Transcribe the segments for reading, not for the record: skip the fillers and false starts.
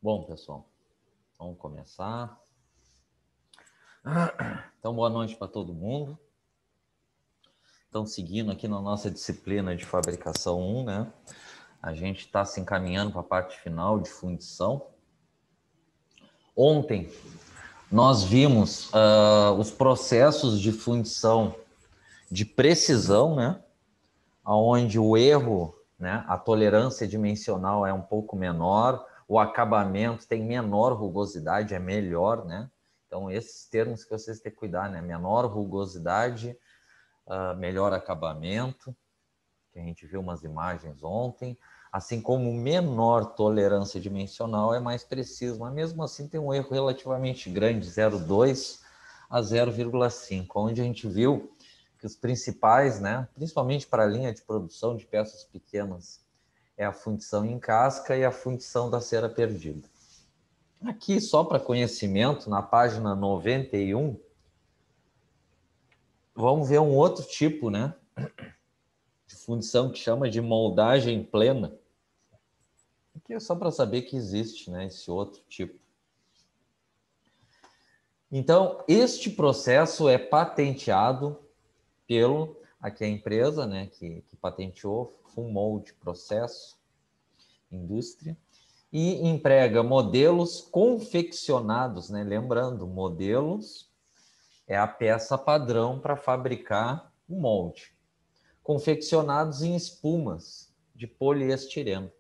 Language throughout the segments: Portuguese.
Bom, pessoal, vamos começar. Então, boa noite para todo mundo. Então, seguindo aqui na nossa disciplina de fabricação 1, né? A gente está se encaminhando para a parte final de fundição. Ontem, nós vimos os processos de fundição de precisão, né? Onde o erro, né? A tolerância dimensional é um pouco menor, o acabamento tem menor rugosidade, é melhor, né? Então, esses termos que vocês têm que cuidar, né? Menor rugosidade, melhor acabamento, que a gente viu umas imagens ontem, assim como menor tolerância dimensional é mais preciso, mas mesmo assim tem um erro relativamente grande, 0,2 a 0,5, onde a gente viu que os principais, né, principalmente para a linha de produção de peças pequenas, é a fundição em casca e a fundição da cera perdida. Aqui, só para conhecimento, na página 91, vamos ver um outro tipo, né, de fundição que chama de moldagem plena. Aqui é só para saber que existe, né, esse outro tipo. Então, este processo é patenteado pelo, aqui a empresa, né, que patenteou, Fullmold Processo Indústria, e emprega modelos confeccionados, né, lembrando, modelos é a peça padrão para fabricar o molde, confeccionados em espumas de poliestireno.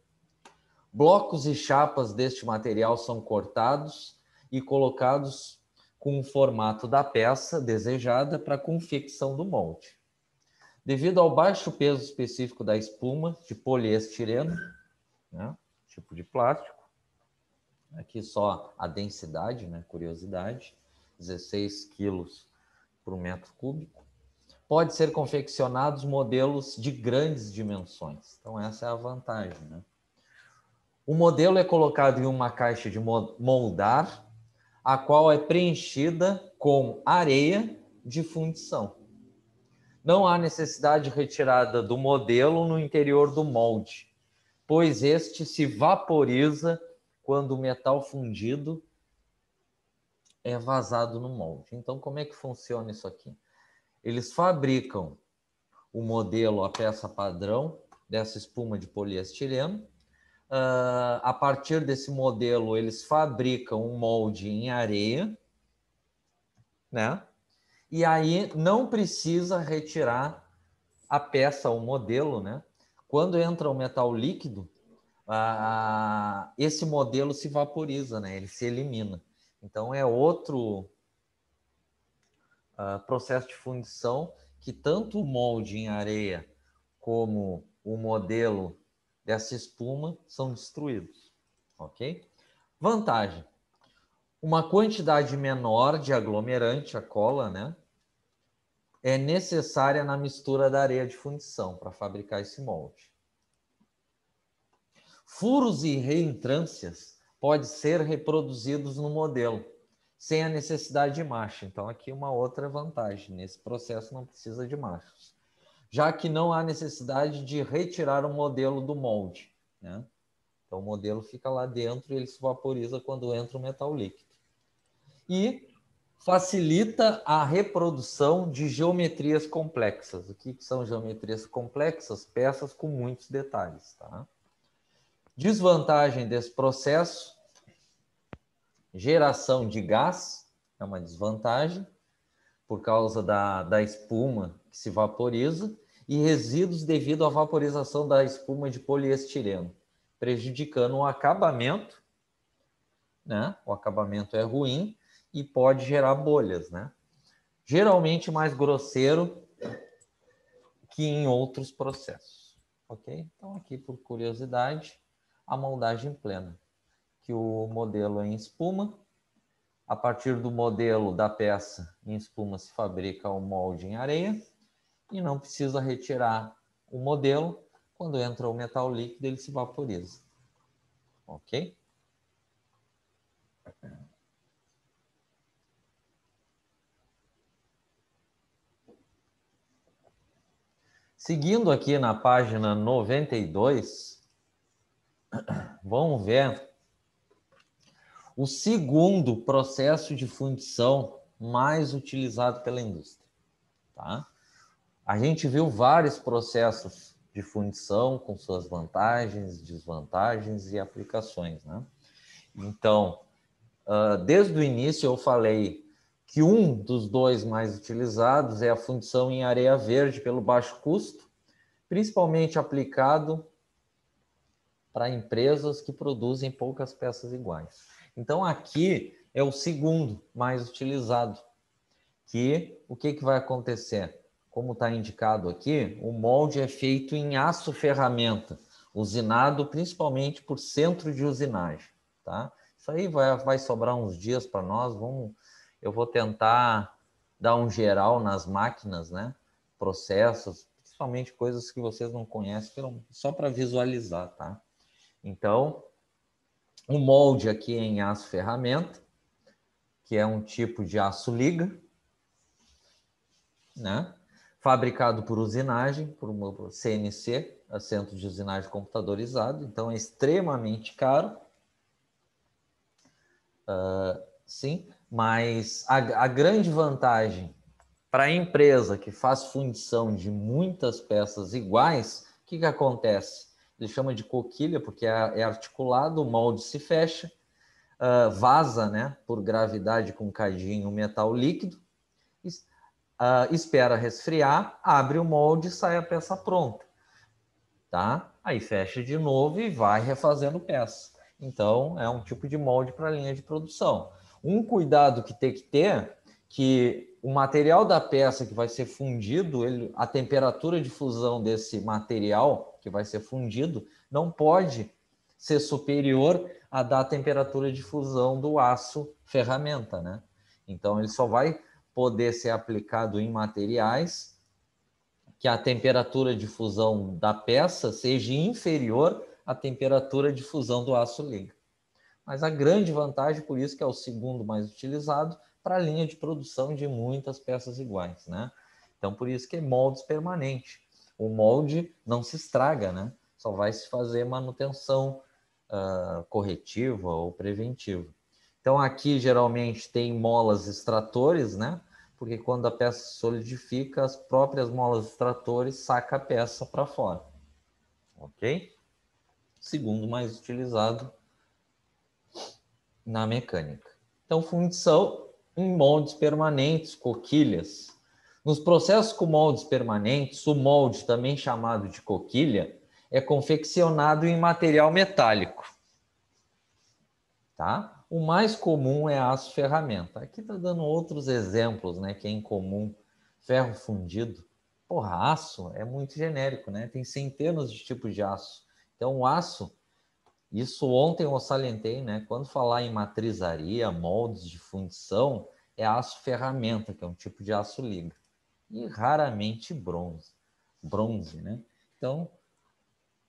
Blocos e chapas deste material são cortados e colocados com o formato da peça desejada para a confecção do molde. Devido ao baixo peso específico da espuma de poliestireno, né, tipo de plástico, aqui só a densidade, né, curiosidade, 16 quilos por metro cúbico, pode ser confeccionados modelos de grandes dimensões. Então essa é a vantagem, né? O modelo é colocado em uma caixa de moldar, a qual é preenchida com areia de fundição. Não há necessidade de retirada do modelo no interior do molde, pois este se vaporiza quando o metal fundido é vazado no molde. Então, como é que funciona isso aqui? Eles fabricam o modelo, a peça padrão dessa espuma de poliestireno. A partir desse modelo, eles fabricam um molde em areia, né? E aí não precisa retirar a peça, o modelo, né? Quando entra o metal líquido, esse modelo se vaporiza, né? Ele se elimina. Então é outro processo de fundição que tanto o molde em areia como o modelo dessa espuma são destruídos, ok? Vantagem: uma quantidade menor de aglomerante, a cola, né, é necessária na mistura da areia de fundição para fabricar esse molde. Furos e reentrâncias podem ser reproduzidos no modelo, sem a necessidade de marcha. Então, aqui uma outra vantagem. Nesse processo não precisa de marchas, já que não há necessidade de retirar o modelo do molde, né? Então, o modelo fica lá dentro e ele se vaporiza quando entra o metal líquido. E facilita a reprodução de geometrias complexas. O que são geometrias complexas? Peças com muitos detalhes, tá? Desvantagem desse processo: geração de gás, é uma desvantagem, por causa da espuma que se vaporiza, e resíduos devido à vaporização da espuma de poliestireno, prejudicando o acabamento, né? O acabamento é ruim e pode gerar bolhas, né? Geralmente mais grosseiro que em outros processos, ok? Então aqui, por curiosidade, a moldagem plena, que o modelo é em espuma. A partir do modelo da peça em espuma se fabrica o molde em areia e não precisa retirar o modelo. Quando entra o metal líquido, ele se vaporiza. Ok? Seguindo aqui na página 92, vamos ver o segundo processo de fundição mais utilizado pela indústria, tá? A gente viu vários processos de fundição com suas vantagens, desvantagens e aplicações, né? Então, desde o início eu falei que um dos dois mais utilizados é a fundição em areia verde pelo baixo custo, principalmente aplicado para empresas que produzem poucas peças iguais. Então, aqui é o segundo mais utilizado, que o que vai acontecer? Como está indicado aqui, o molde é feito em aço ferramenta, usinado principalmente por centro de usinagem, tá? Isso aí vai sobrar uns dias para nós, eu vou tentar dar um geral nas máquinas, né? Processos, principalmente coisas que vocês não conhecem, só para visualizar, tá? Então, o molde aqui é em aço ferramenta, que é um tipo de aço liga, né? Fabricado por usinagem, por uma CNC, Centro de Usinagem Computadorizado, então é extremamente caro. Sim, mas a grande vantagem para a empresa que faz fundição de muitas peças iguais, o que acontece? Ele chama de coquilha, porque é articulado, o molde se fecha, vaza, né, por gravidade com cadinho metal líquido, espera resfriar, abre o molde e sai a peça pronta, tá? Aí fecha de novo e vai refazendo peça. Então, é um tipo de molde para linha de produção. Um cuidado que tem que ter, que o material da peça que vai ser fundido, a temperatura de fusão desse material que vai ser fundido não pode ser superior à da temperatura de fusão do aço ferramenta, né? Então, ele só vai poder ser aplicado em materiais que a temperatura de fusão da peça seja inferior à temperatura de fusão do aço liga. Mas a grande vantagem, por isso que é o segundo mais utilizado, para a linha de produção de muitas peças iguais, né? Então, por isso que é moldes permanente. O molde não se estraga, né? Só vai se fazer manutenção corretiva ou preventiva. Então, aqui geralmente tem molas extratores, né? Porque quando a peça solidifica, as próprias molas extratores sacam a peça para fora. Ok? Segundo mais utilizado na mecânica. Então, fundição em moldes permanentes, coquilhas. Nos processos com moldes permanentes, o molde, também chamado de coquilha, é confeccionado em material metálico. Tá? O mais comum é aço ferramenta. Aqui está dando outros exemplos, né, que é incomum. Ferro fundido. Porra, aço é muito genérico, né? Tem centenas de tipos de aço. Então, o aço, isso ontem eu salientei, né? Quando falar em matrizaria, moldes de fundição, é aço ferramenta, que é um tipo de aço liga. E raramente bronze. Bronze, né? Então,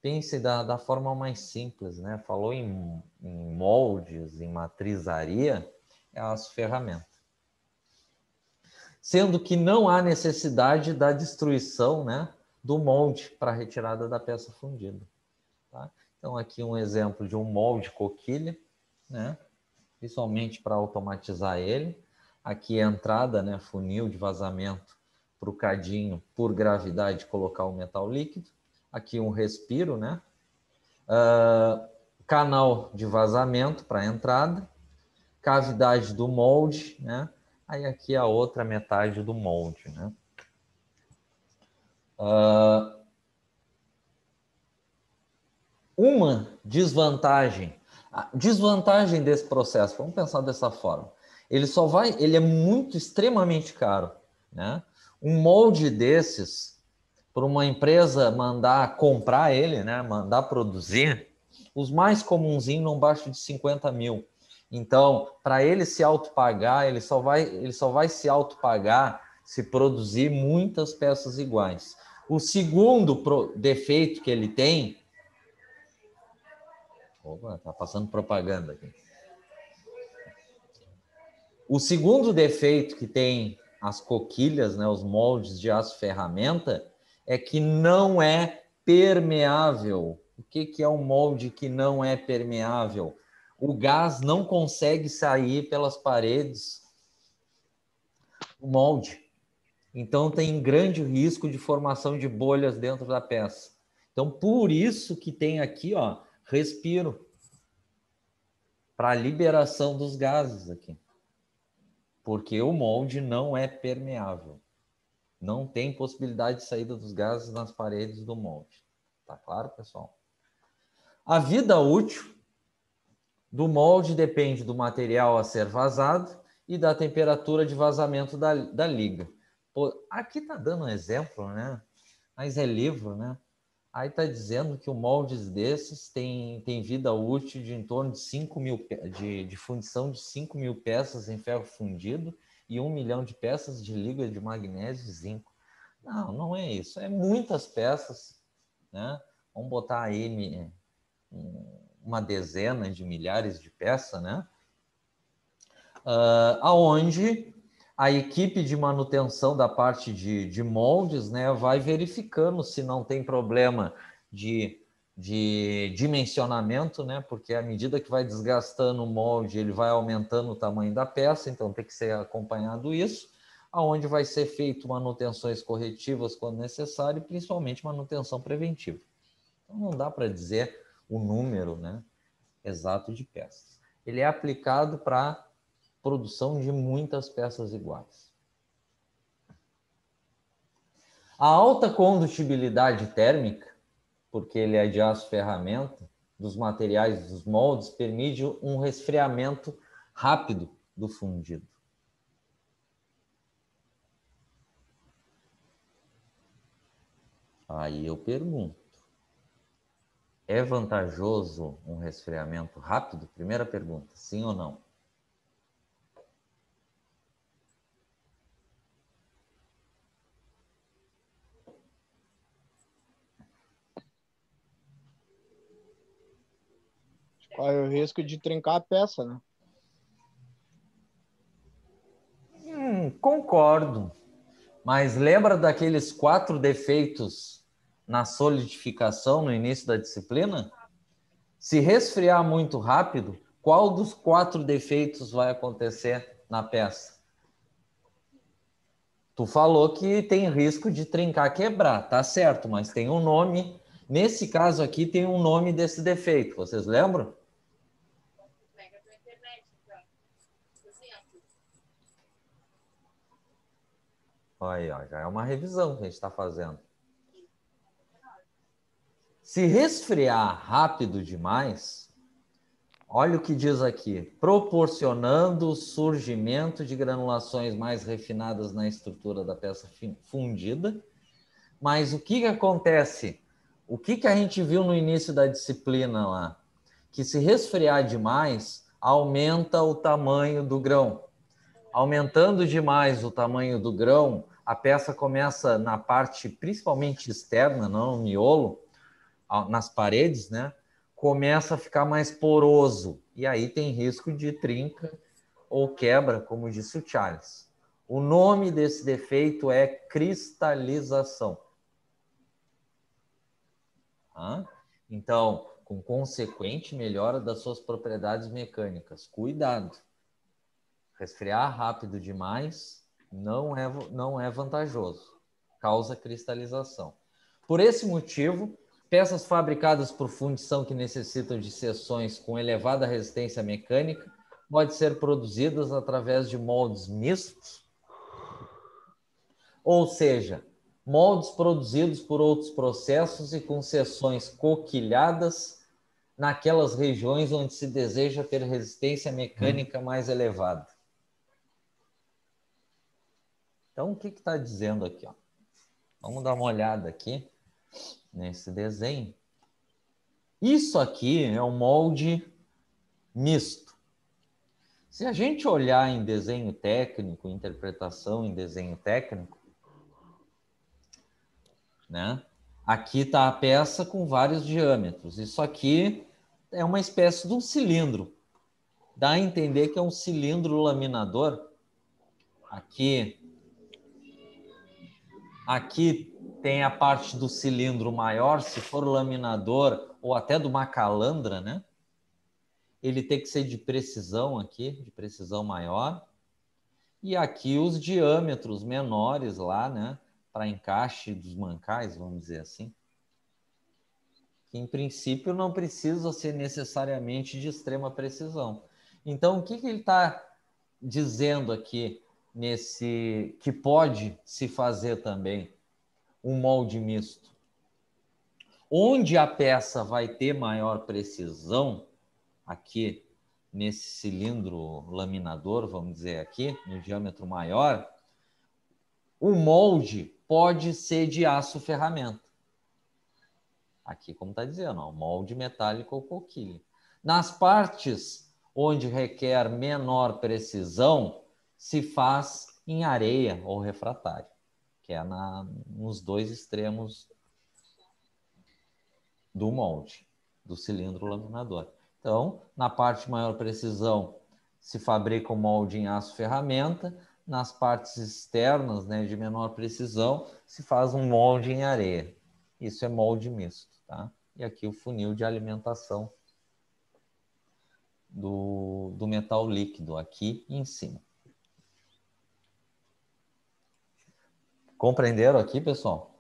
pense da forma mais simples, né? Falou em moldes, em matrizaria, é aço ferramenta. Sendo que não há necessidade da destruição, né, do molde para a retirada da peça fundida. Tá? Então, aqui um exemplo de um molde coquilha, né, principalmente para automatizar ele. Aqui a entrada, né, funil de vazamento para o cadinho, por gravidade, colocar o metal líquido. Aqui um respiro, né? Canal de vazamento para a entrada, cavidade do molde, né? Aí aqui a outra metade do molde, né? Uma desvantagem, a desvantagem desse processo, vamos pensar dessa forma, ele é muito extremamente caro, né? Um molde desses, para uma empresa mandar comprar ele, né? Mandar produzir, os mais comunzinhos não baixam de 50 mil. Então, para ele se autopagar, ele só vai se autopagar se produzir muitas peças iguais. O segundo defeito que ele tem... Opa, tá passando propaganda aqui. O segundo defeito que tem as coquilhas, né, os moldes de aço ferramenta, é que não é permeável. O que é um molde que não é permeável? o gás não consegue sair pelas paredes do molde. Então, tem grande risco de formação de bolhas dentro da peça. Então, por isso que tem aqui, ó, respiro, para a liberação dos gases aqui. Porque o molde não é permeável. Não tem possibilidade de saída dos gases nas paredes do molde. Tá claro, pessoal? A vida útil do molde depende do material a ser vazado e da temperatura de vazamento da liga. Pô, aqui tá dando um exemplo, né? Mas é livro, né? Aí tá dizendo que o moldes desses tem vida útil de em torno de 5.000, de fundição de 5.000 peças em ferro fundido e 1 milhão de peças de liga de magnésio e zinco. Não, não é isso. É muitas peças, né? Vamos botar aí uma dezena de milhares de peças, né? Aonde a equipe de manutenção da parte de moldes, né, vai verificando se não tem problema de dimensionamento, né, porque à medida que vai desgastando o molde, ele vai aumentando o tamanho da peça, então tem que ser acompanhado isso, aonde vai ser feito manutenções corretivas quando necessário, e principalmente manutenção preventiva. Então não dá para dizer o número, né, exato de peças. Ele é aplicado para produção de muitas peças iguais. A alta condutibilidade térmica, porque ele é de aço ferramenta, dos materiais dos moldes, permite um resfriamento rápido do fundido. Aí eu pergunto, é vantajoso um resfriamento rápido? Primeira pergunta, sim ou não? Qual é o risco de trincar a peça, né? Concordo. Mas lembra daqueles 4 defeitos na solidificação no início da disciplina? Se resfriar muito rápido, qual dos 4 defeitos vai acontecer na peça? Tu falou que tem risco de trincar, quebrar, tá certo, mas tem um nome. Nesse caso aqui tem um nome desse defeito, vocês lembram? Aí, ó, já é uma revisão que a gente está fazendo. Se resfriar rápido demais, olha o que diz aqui, proporcionando o surgimento de granulações mais refinadas na estrutura da peça fundida. Mas o que acontece? O que a gente viu no início da disciplina lá? Que se resfriar demais, aumenta o tamanho do grão. Aumentando demais o tamanho do grão, a peça começa na parte principalmente externa, não no miolo, nas paredes, né? Começa a ficar mais poroso. E aí tem risco de trinca ou quebra, como disse o Charles. O nome desse defeito é cristalização. Então, com consequente melhora das suas propriedades mecânicas. Cuidado. Resfriar rápido demais não é vantajoso. Causa cristalização. Por esse motivo, peças fabricadas por fundição que necessitam de seções com elevada resistência mecânica podem ser produzidas através de moldes mistos, ou seja, moldes produzidos por outros processos e com seções coquilhadas naquelas regiões onde se deseja ter resistência mecânica mais elevada. Então, o que está dizendo aqui? Ó? Vamos dar uma olhada aqui nesse desenho. Isso aqui é um molde misto. Se a gente olhar em desenho técnico, interpretação em desenho técnico, né? Aqui está a peça com vários diâmetros. Isso aqui é uma espécie de um cilindro. Dá a entender que é um cilindro laminador. Aqui tem a parte do cilindro maior, se for laminador, ou até de uma calandra, né? ele tem que ser de precisão aqui, de precisão maior. E aqui os diâmetros menores lá, né? Para encaixe dos mancais, vamos dizer assim. Que em princípio não precisa ser necessariamente de extrema precisão. Então, o que ele está dizendo aqui nesse que pode se fazer também um molde misto? Onde a peça vai ter maior precisão, aqui nesse cilindro laminador, vamos dizer aqui, no diâmetro maior, o molde pode ser de aço ferramenta. Aqui, como está dizendo, ó, molde metálico ou coquilha. Nas partes onde requer menor precisão, se faz em areia ou refratário, que é nos dois extremos do molde, do cilindro laminador. Então, na parte de maior precisão, se fabrica o molde em aço ferramenta. Nas partes externas, né, de menor precisão, se faz um molde em areia. Isso é molde misto, tá? E aqui o funil de alimentação do metal líquido, aqui em cima. Compreenderam aqui, pessoal?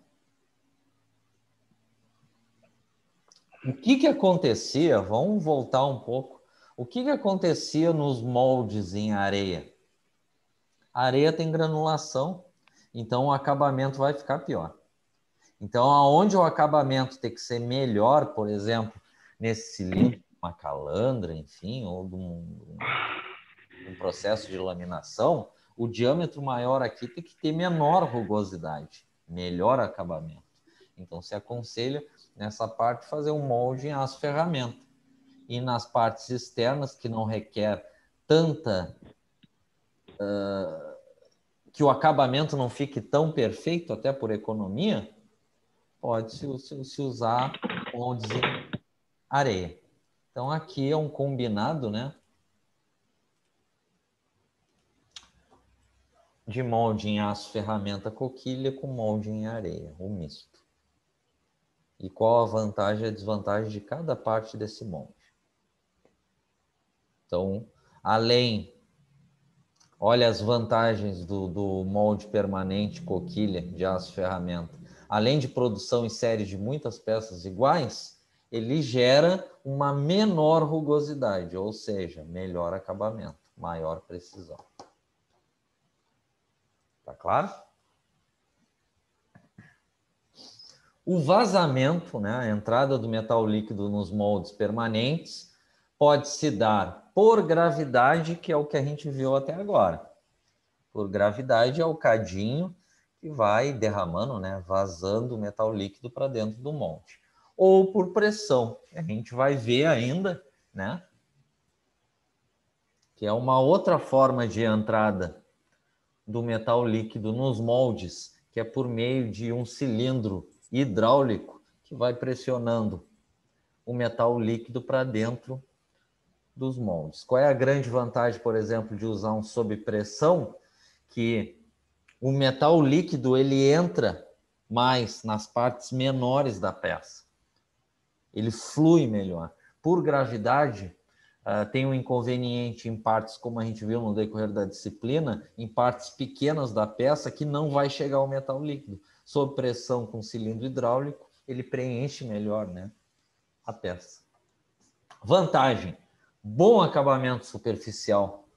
O que acontecia? Vamos voltar um pouco. O que acontecia nos moldes em areia? A areia tem granulação, então o acabamento vai ficar pior. Então, aonde o acabamento tem que ser melhor, por exemplo, nesse cilindro, uma calandra, enfim, ou de um processo de laminação, o diâmetro maior aqui tem que ter menor rugosidade, melhor acabamento. Então, se aconselha nessa parte fazer um molde em aço ferramenta. E nas partes externas, que não requer tanta... que o acabamento não fique tão perfeito, até por economia, pode-se usar moldes em areia. Então, aqui é um combinado, né, de molde em aço ferramenta coquilha com molde em areia, o misto. E qual a vantagem e a desvantagem de cada parte desse molde. Então, olha as vantagens do molde permanente coquilha de aço ferramenta. Além de produção em série de muitas peças iguais, ele gera uma menor rugosidade, ou seja, melhor acabamento, maior precisão. Tá claro? O vazamento, né, a entrada do metal líquido nos moldes permanentes, pode se dar por gravidade, que é o que a gente viu até agora. Por gravidade é o cadinho que vai derramando, né, vazando o metal líquido para dentro do molde. Ou por pressão, que a gente vai ver ainda, né, que é uma outra forma de entrada do metal líquido nos moldes, que é por meio de um cilindro hidráulico que vai pressionando o metal líquido para dentro dos moldes. Qual é a grande vantagem, por exemplo, de usar um sob pressão? Que o metal líquido ele entra mais nas partes menores da peça. Ele flui melhor. Por gravidade, tem um inconveniente em partes, como a gente viu no decorrer da disciplina, em partes pequenas da peça que não vai chegar o metal líquido. Sob pressão com cilindro hidráulico, ele preenche melhor, né, a peça. Vantagem: bom acabamento superficial,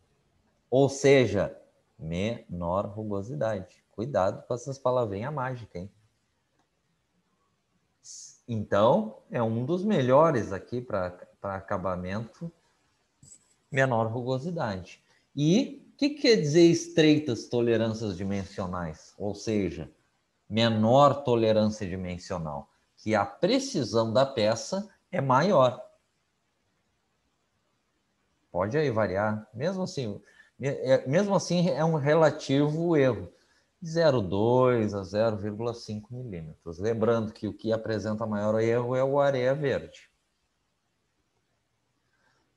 ou seja, menor rugosidade. Cuidado com essas palavrinhas mágicas, hein? Então, é um dos melhores aqui para acabamento, menor rugosidade. E o que quer dizer estreitas tolerâncias dimensionais? Ou seja, menor tolerância dimensional, que a precisão da peça é maior. Pode aí variar, mesmo assim é um relativo erro, de 0,2 a 0,5 milímetros. Lembrando que o que apresenta maior erro é o areia verde.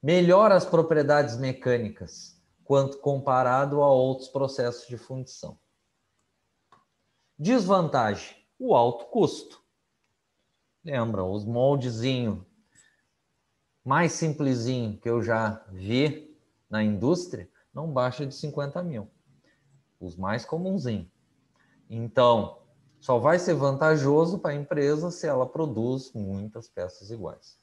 Melhora as propriedades mecânicas, quanto comparado a outros processos de fundição. Desvantagem: o alto custo. Lembra, os moldezinhos mais simplesinho que eu já vi na indústria, não baixa de 50 mil. Os mais comunzinhos. Então, só vai ser vantajoso para a empresa se ela produz muitas peças iguais.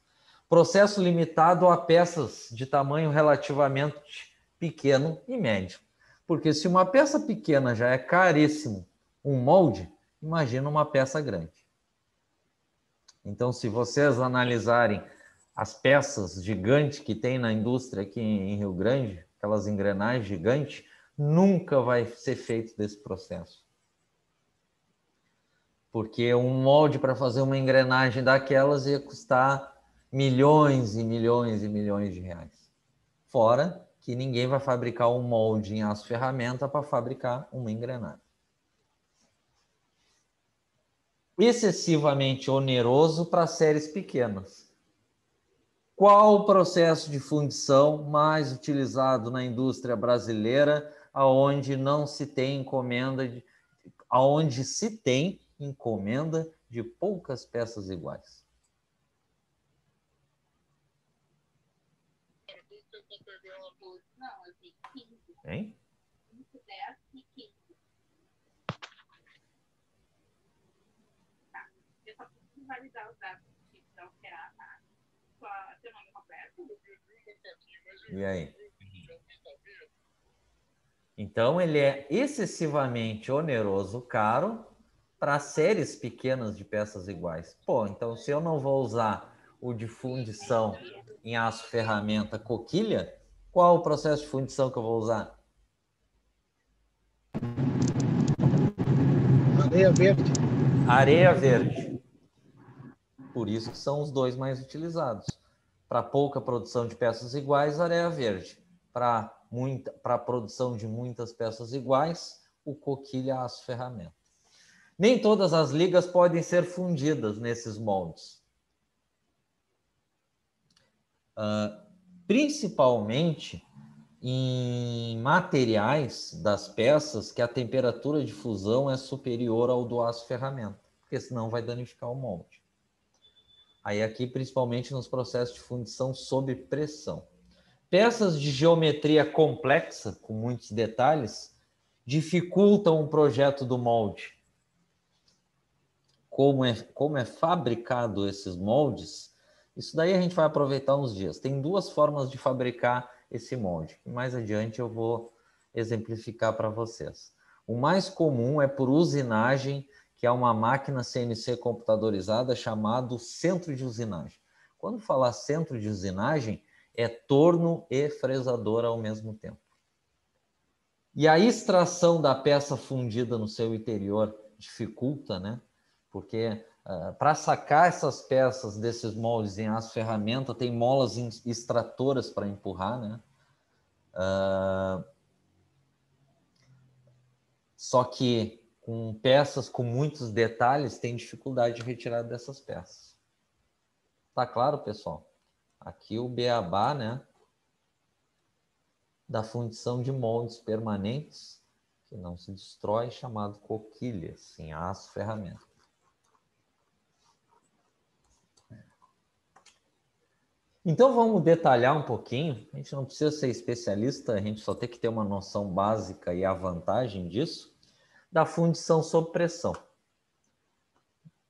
Processo limitado a peças de tamanho relativamente pequeno e médio. Porque se uma peça pequena já é caríssimo, um molde, imagina uma peça grande. Então, se vocês analisarem as peças gigantes que tem na indústria aqui em Rio Grande, aquelas engrenagens gigantes, nunca vai ser feito desse processo. Porque um molde para fazer uma engrenagem daquelas ia custar milhões e milhões e milhões de reais. Fora que ninguém vai fabricar um molde em aço ferramenta para fabricar uma engrenagem. Excessivamente oneroso para séries pequenas. Qual o processo de fundição mais utilizado na indústria brasileira, aonde não se tem encomenda, aonde se tem encomenda de poucas peças iguais? Hein? Validar os dados que estão alterados, seu nome completo. E aí? Então, ele é excessivamente oneroso, caro, para séries pequenas de peças iguais. Pô, então se eu não vou usar o de fundição em aço ferramenta coquilha, qual o processo de fundição que eu vou usar? Areia verde. Areia verde. Por isso que são os dois mais utilizados. Para pouca produção de peças iguais, areia verde. Para a produção de muitas peças iguais, o coquilha aço ferramenta. Nem todas as ligas podem ser fundidas nesses moldes. Principalmente em materiais das peças que a temperatura de fusão é superior ao do aço ferramenta, porque senão vai danificar o molde. Aí aqui, principalmente nos processos de fundição sob pressão. Peças de geometria complexa, com muitos detalhes, dificultam o projeto do molde. Como é fabricado esses moldes, isso daí a gente vai aproveitar uns dias. Tem duas formas de fabricar esse molde, que mais adiante eu vou exemplificar para vocês. O mais comum é por usinagem, que é uma máquina CNC computadorizada chamado centro de usinagem. Quando falar centro de usinagem, é torno e fresador ao mesmo tempo. E a extração da peça fundida no seu interior dificulta, né? Porque para sacar essas peças desses moldes em aço ferramenta, tem molas extratoras para empurrar, né? Só que com peças com muitos detalhes, tem dificuldade de retirada dessas peças. Tá claro, pessoal? Aqui o beabá, né? Da fundição de moldes permanentes, que não se destrói, chamado coquilhas, em aço ferramenta. Então vamos detalhar um pouquinho. A gente não precisa ser especialista, a gente só tem que ter uma noção básica e a vantagem disso, da fundição sob pressão.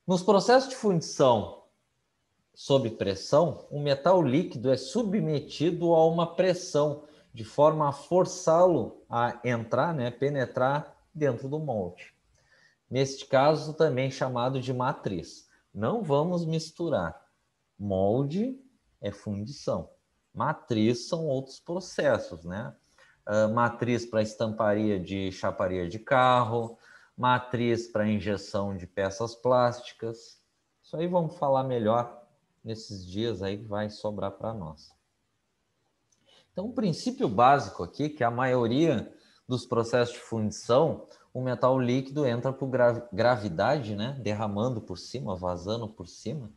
Nos processos de fundição sob pressão, o metal líquido é submetido a uma pressão, de forma a forçá-lo a entrar, né, penetrar dentro do molde. Neste caso, também chamado de matriz. Não vamos misturar. Molde é fundição. Matriz são outros processos, né? Matriz para estamparia de chaparia de carro, matriz para injeção de peças plásticas. Isso aí vamos falar melhor nesses dias aí que vai sobrar para nós. Então, o princípio básico aqui, que a maioria dos processos de fundição, o metal líquido entra por gravidade, né? Derramando por cima, vazando por cima,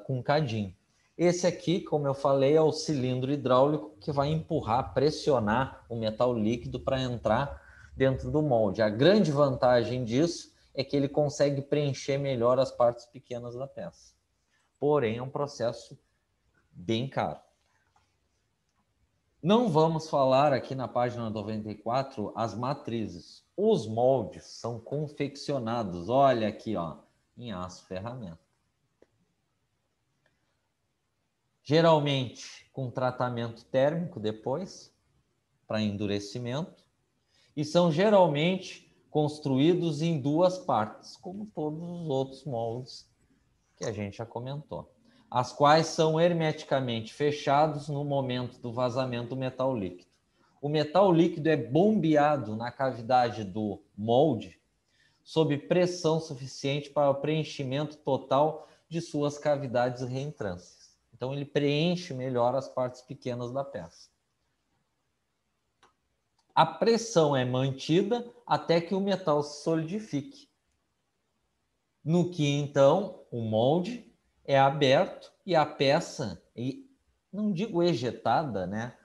com um cadinho. Esse aqui, como eu falei, é o cilindro hidráulico que vai empurrar, pressionar o metal líquido para entrar dentro do molde. A grande vantagem disso é que ele consegue preencher melhor as partes pequenas da peça. Porém, é um processo bem caro. Não vamos falar aqui na página 94 as matrizes. Os moldes são confeccionados, olha aqui, ó, em aço ferramenta. Geralmente com tratamento térmico depois, para endurecimento, e são geralmente construídos em duas partes, como todos os outros moldes que a gente já comentou, as quais são hermeticamente fechados no momento do vazamento do metal líquido. O metal líquido é bombeado na cavidade do molde sob pressão suficiente para o preenchimento total de suas cavidades reentrâncias. Então, ele preenche melhor as partes pequenas da peça. A pressão é mantida até que o metal se solidifique. No que, então, o molde é aberto e a peça, e não digo ejetada, né?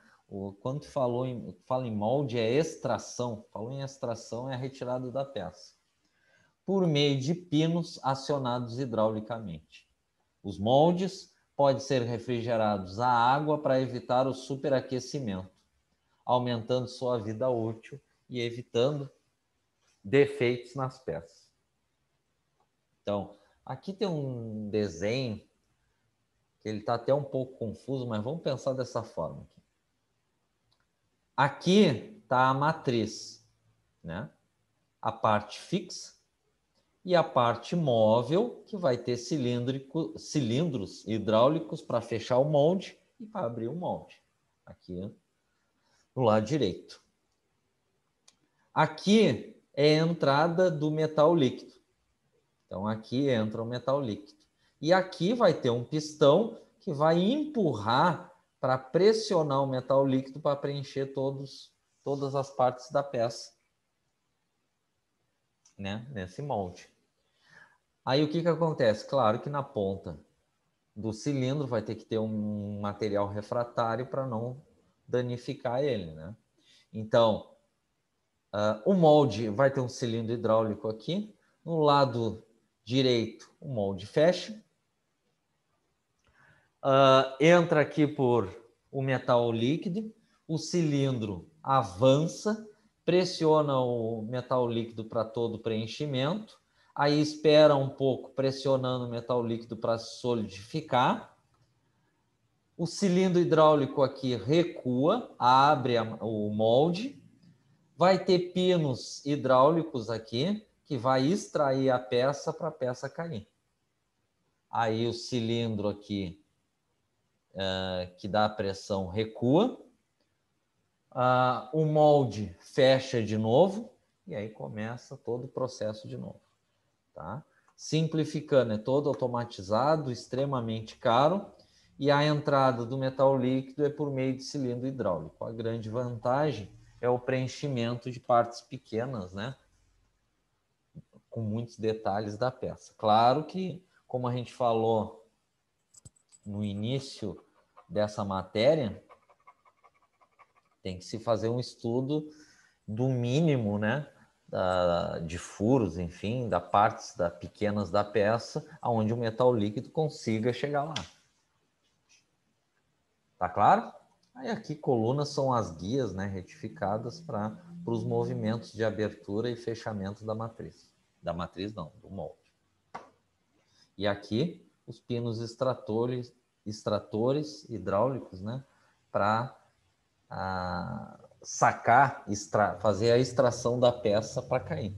Quando fala em molde é extração. Falou em extração é a retirada da peça, por meio de pinos acionados hidraulicamente. Os moldes podem ser refrigerados à água para evitar o superaquecimento, aumentando sua vida útil e evitando defeitos nas peças. Então, aqui tem um desenho que ele está até um pouco confuso, mas vamos pensar dessa forma. Aqui está a matriz, né? A parte fixa e a parte móvel, que vai ter cilindros hidráulicos para fechar o molde e para abrir o molde. Aqui no lado direito. Aqui é a entrada do metal líquido. Então, aqui entra o metal líquido. E aqui vai ter um pistão que vai empurrar para pressionar o metal líquido para preencher todas as partes da peça, né? Nesse molde. Aí, o que acontece? Claro que na ponta do cilindro vai ter que ter um material refratário para não danificar ele, né? Então, o molde vai ter um cilindro hidráulico aqui. No lado direito, o molde fecha. Entra aqui por o metal líquido. O cilindro avança, pressiona o metal líquido para todo o preenchimento. Aí espera um pouco, pressionando o metal líquido para solidificar. O cilindro hidráulico aqui recua, abre o molde. Vai ter pinos hidráulicos aqui, que vai extrair a peça para a peça cair. Aí o cilindro aqui, que dá a pressão, recua. O molde fecha de novo e aí começa todo o processo de novo. Tá? Simplificando, é todo automatizado, extremamente caro, e a entrada do metal líquido é por meio de cilindro hidráulico. A grande vantagem é o preenchimento de partes pequenas, né? Com muitos detalhes da peça. Claro que, como a gente falou no início dessa matéria, tem que se fazer um estudo do mínimo, né? De furos, enfim, da partes pequenas da peça, aonde o metal líquido consiga chegar lá. Tá claro? Aí aqui colunas são as guias, né, retificadas para os movimentos de abertura e fechamento da matriz. Da matriz não, do molde. E aqui os pinos extratores hidráulicos, né, para fazer a extração da peça para cair.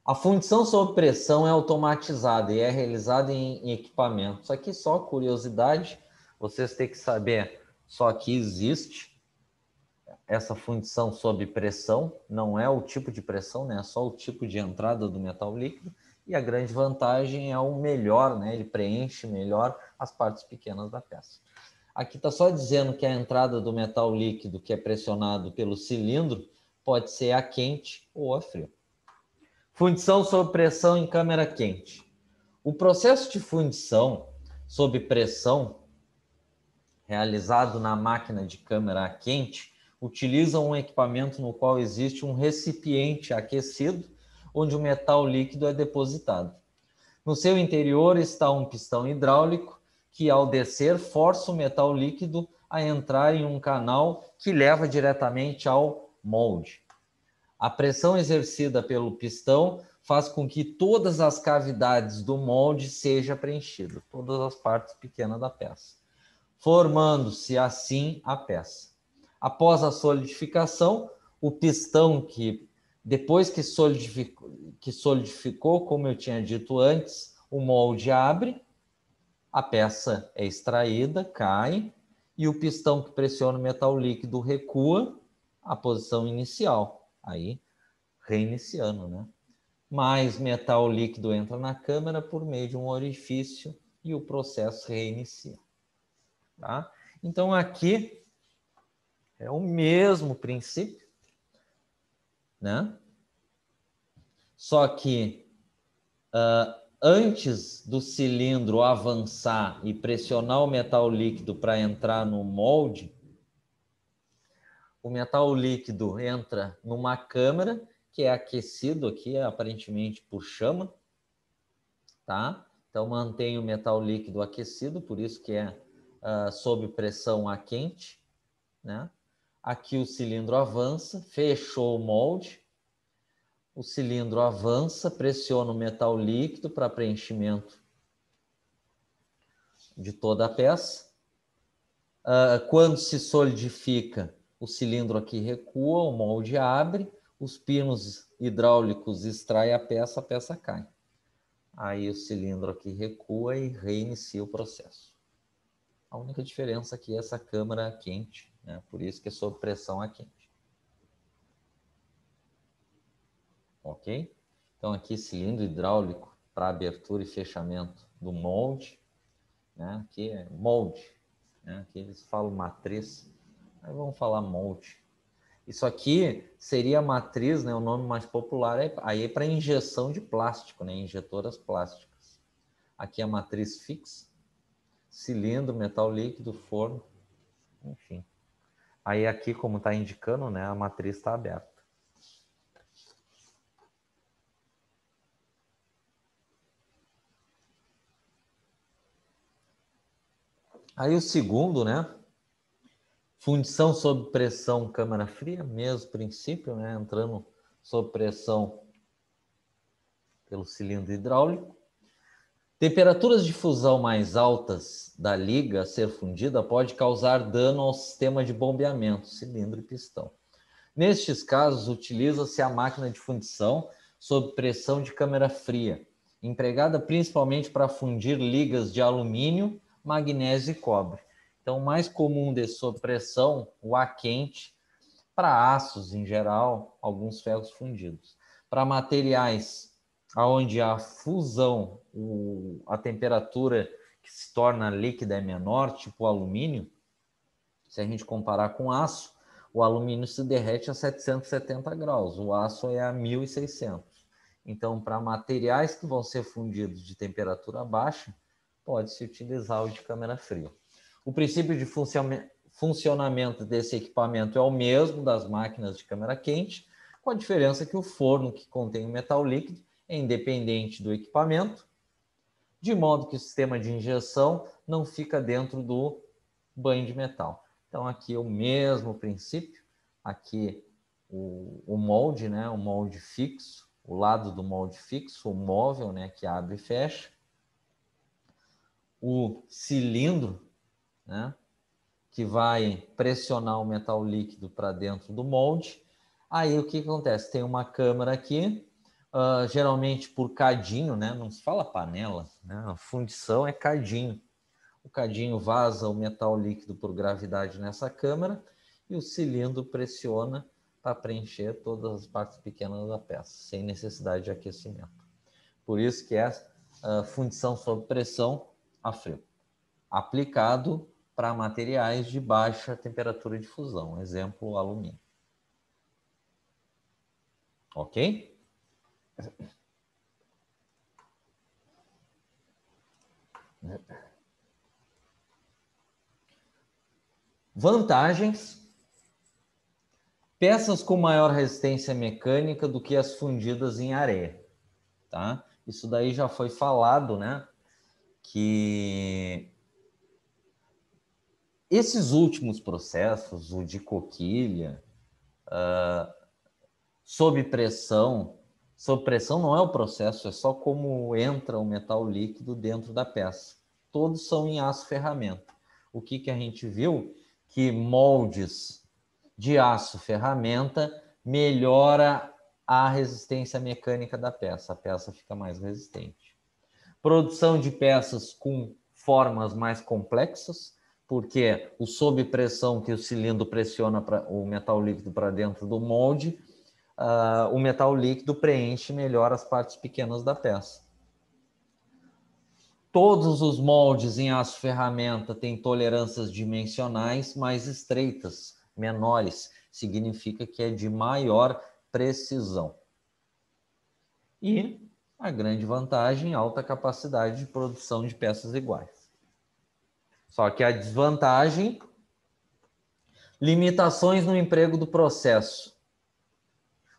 A fundição sob pressão é automatizada e é realizada em equipamentos. Aqui só curiosidade, vocês têm que saber só que existe essa fundição sob pressão, não é o tipo de pressão, né? É só o tipo de entrada do metal líquido, e a grande vantagem é o melhor, né? Ele preenche melhor as partes pequenas da peça. Aqui está só dizendo que a entrada do metal líquido que é pressionado pelo cilindro pode ser a quente ou a frio. Fundição sob pressão em câmara quente. O processo de fundição sob pressão, realizado na máquina de câmara quente, utiliza um equipamento no qual existe um recipiente aquecido, onde o metal líquido é depositado. No seu interior está um pistão hidráulico que, ao descer, força o metal líquido a entrar em um canal que leva diretamente ao molde. A pressão exercida pelo pistão faz com que todas as cavidades do molde sejam preenchidas, todas as partes pequenas da peça, formando-se assim a peça. Após a solidificação, o pistão que, depois que solidificou, como eu tinha dito antes, o molde abre, a peça é extraída, cai, e o pistão que pressiona o metal líquido recua à posição inicial. Aí, reiniciando, né? Mais metal líquido entra na câmara por meio de um orifício e o processo reinicia. Tá? Então, aqui é o mesmo princípio, né? Só que antes do cilindro avançar e pressionar o metal líquido para entrar no molde, o metal líquido entra numa câmara que é aquecido aqui, aparentemente por chama, tá? Então mantém o metal líquido aquecido, por isso que é sob pressão a quente, né? Aqui o cilindro avança, fechou o molde, o cilindro avança, pressiona o metal líquido para preenchimento de toda a peça. Quando se solidifica, o cilindro aqui recua, o molde abre, os pinos hidráulicos extraem a peça cai. Aí o cilindro aqui recua e reinicia o processo. A única diferença aqui é essa câmara quente, né? Por isso que é sob pressão a quente. Ok? Então aqui cilindro hidráulico para abertura e fechamento do molde, né? Aqui é molde, né? Aqui eles falam matriz, aí vamos falar molde. Isso aqui seria a matriz, né? O nome mais popular aí é para injeção de plástico, né? Injetoras plásticas. Aqui é a matriz fixa, cilindro, metal líquido, forno, enfim. Aí aqui, como está indicando, né? A matriz está aberta. Aí o segundo, né? Fundição sob pressão, câmara fria, mesmo princípio, né? Entrando sob pressão pelo cilindro hidráulico. Temperaturas de fusão mais altas da liga a ser fundida pode causar dano ao sistema de bombeamento, cilindro e pistão. Nestes casos, utiliza-se a máquina de fundição sob pressão de câmara fria, empregada principalmente para fundir ligas de alumínio, magnésio e cobre. Então, o mais comum de sob pressão, o ar quente, para aços em geral, alguns ferros fundidos. Para materiais onde a fusão, a temperatura que se torna líquida é menor, tipo o alumínio, se a gente comparar com aço, o alumínio se derrete a 770 graus, o aço é a 1600. Então, para materiais que vão ser fundidos de temperatura baixa, pode-se utilizar o de câmara fria. O princípio de funcionamento desse equipamento é o mesmo das máquinas de câmara quente, com a diferença que o forno que contém o metal líquido é independente do equipamento, de modo que o sistema de injeção não fica dentro do banho de metal. Então, aqui é o mesmo princípio, aqui o molde, né? O molde fixo, o lado do molde fixo, o móvel, né? Que abre e fecha. O cilindro, né? Que vai pressionar o metal líquido para dentro do molde. Aí o que acontece? Tem uma câmara aqui, geralmente por cadinho, né? Não se fala panela, né? A fundição é cadinho. O cadinho vaza o metal líquido por gravidade nessa câmara e o cilindro pressiona para preencher todas as partes pequenas da peça, sem necessidade de aquecimento. Por isso que é a fundição sob pressão a frio, aplicado para materiais de baixa temperatura de fusão, exemplo, alumínio. Ok? Vantagens: peças com maior resistência mecânica do que as fundidas em areia, tá? isso daí já foi falado, né? Que esses últimos processos, o de coquilha, sob pressão não é o processo, é só como entra o metal líquido dentro da peça. Todos são em aço ferramenta. O que a gente viu? Que moldes de aço ferramenta melhora a resistência mecânica da peça. A peça fica mais resistente. Produção de peças com formas mais complexas, porque o sob pressão que o cilindro pressiona o metal líquido para dentro do molde, o metal líquido preenche melhor as partes pequenas da peça. Todos os moldes em aço ferramenta têm tolerâncias dimensionais mais estreitas, menores. Significa que é de maior precisão. E a grande vantagem, alta capacidade de produção de peças iguais. Só que a desvantagem, limitações no emprego do processo.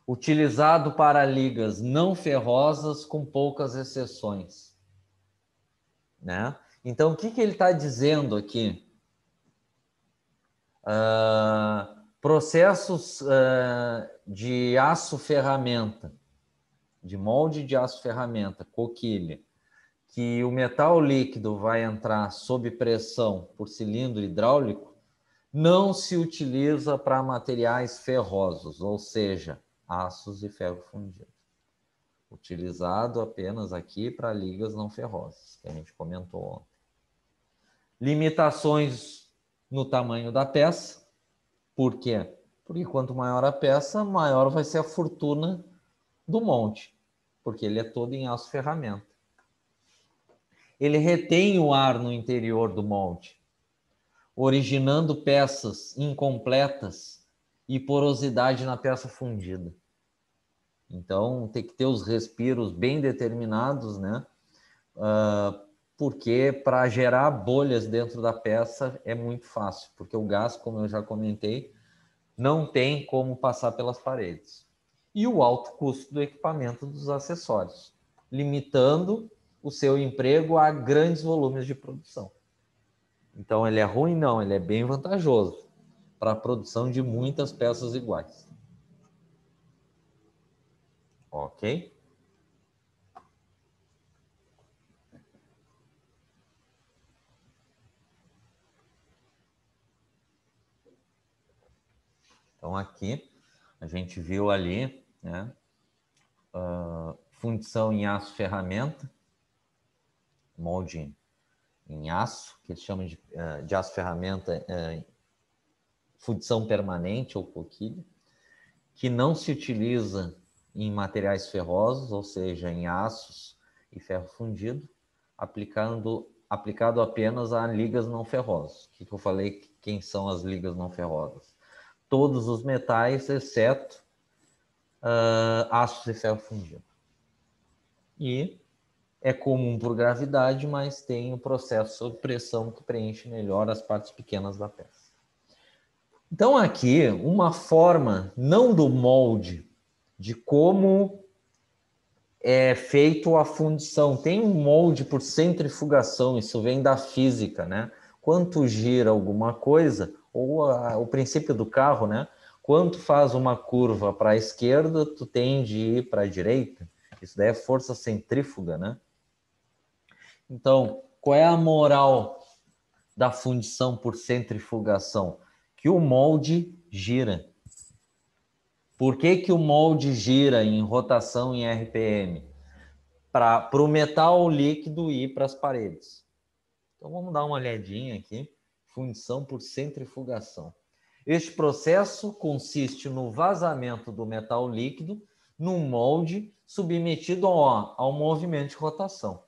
Utilizado para ligas não ferrosas com poucas exceções. Né? Então, o que ele está dizendo aqui? Processos de aço ferramenta, de molde de aço ferramenta, coquilha, que o metal líquido vai entrar sob pressão por cilindro hidráulico, não se utiliza para materiais ferrosos, ou seja, aços e ferro fundido. Utilizado apenas aqui para ligas não ferrosas, que a gente comentou ontem. Limitações no tamanho da peça. Por quê? Porque quanto maior a peça, maior vai ser a fortuna do monte, porque ele é todo em aço ferramenta. Ele retém o ar no interior do molde, originando peças incompletas e porosidade na peça fundida. Então, tem que ter os respiros bem determinados, né? Porque para gerar bolhas dentro da peça é muito fácil, porque o gás, como eu já comentei, não tem como passar pelas paredes. E o alto custo do equipamento dos acessórios, limitando o seu emprego a grandes volumes de produção. Então, ele é ruim? Não, ele é bem vantajoso para a produção de muitas peças iguais. Ok? Então, aqui a gente viu ali, né, fundição em aço ferramenta, molde em aço, que eles chamam de aço ferramenta, fundição permanente ou coquilha, que não se utiliza em materiais ferrosos, ou seja, em aços e ferro fundido, aplicado apenas a ligas não ferrosas. O que eu falei? Quem são as ligas não ferrosas? Todos os metais, exceto aços e ferro fundido. E é comum por gravidade, mas tem o processo sob pressão que preenche melhor as partes pequenas da peça. Então, aqui, uma forma, não do molde, de como é feito a fundição. Tem um molde por centrifugação, isso vem da física, né? Quanto gira alguma coisa, ou o princípio do carro, né? Quanto faz uma curva para a esquerda, tu tem de ir para a direita. Isso daí é força centrífuga, né? Então, qual é a moral da fundição por centrifugação? Que o molde gira. Por que o molde gira em rotação em RPM? Para o metal líquido ir para as paredes. Então, vamos dar uma olhadinha aqui. Fundição por centrifugação. Este processo consiste no vazamento do metal líquido num molde submetido ao movimento de rotação,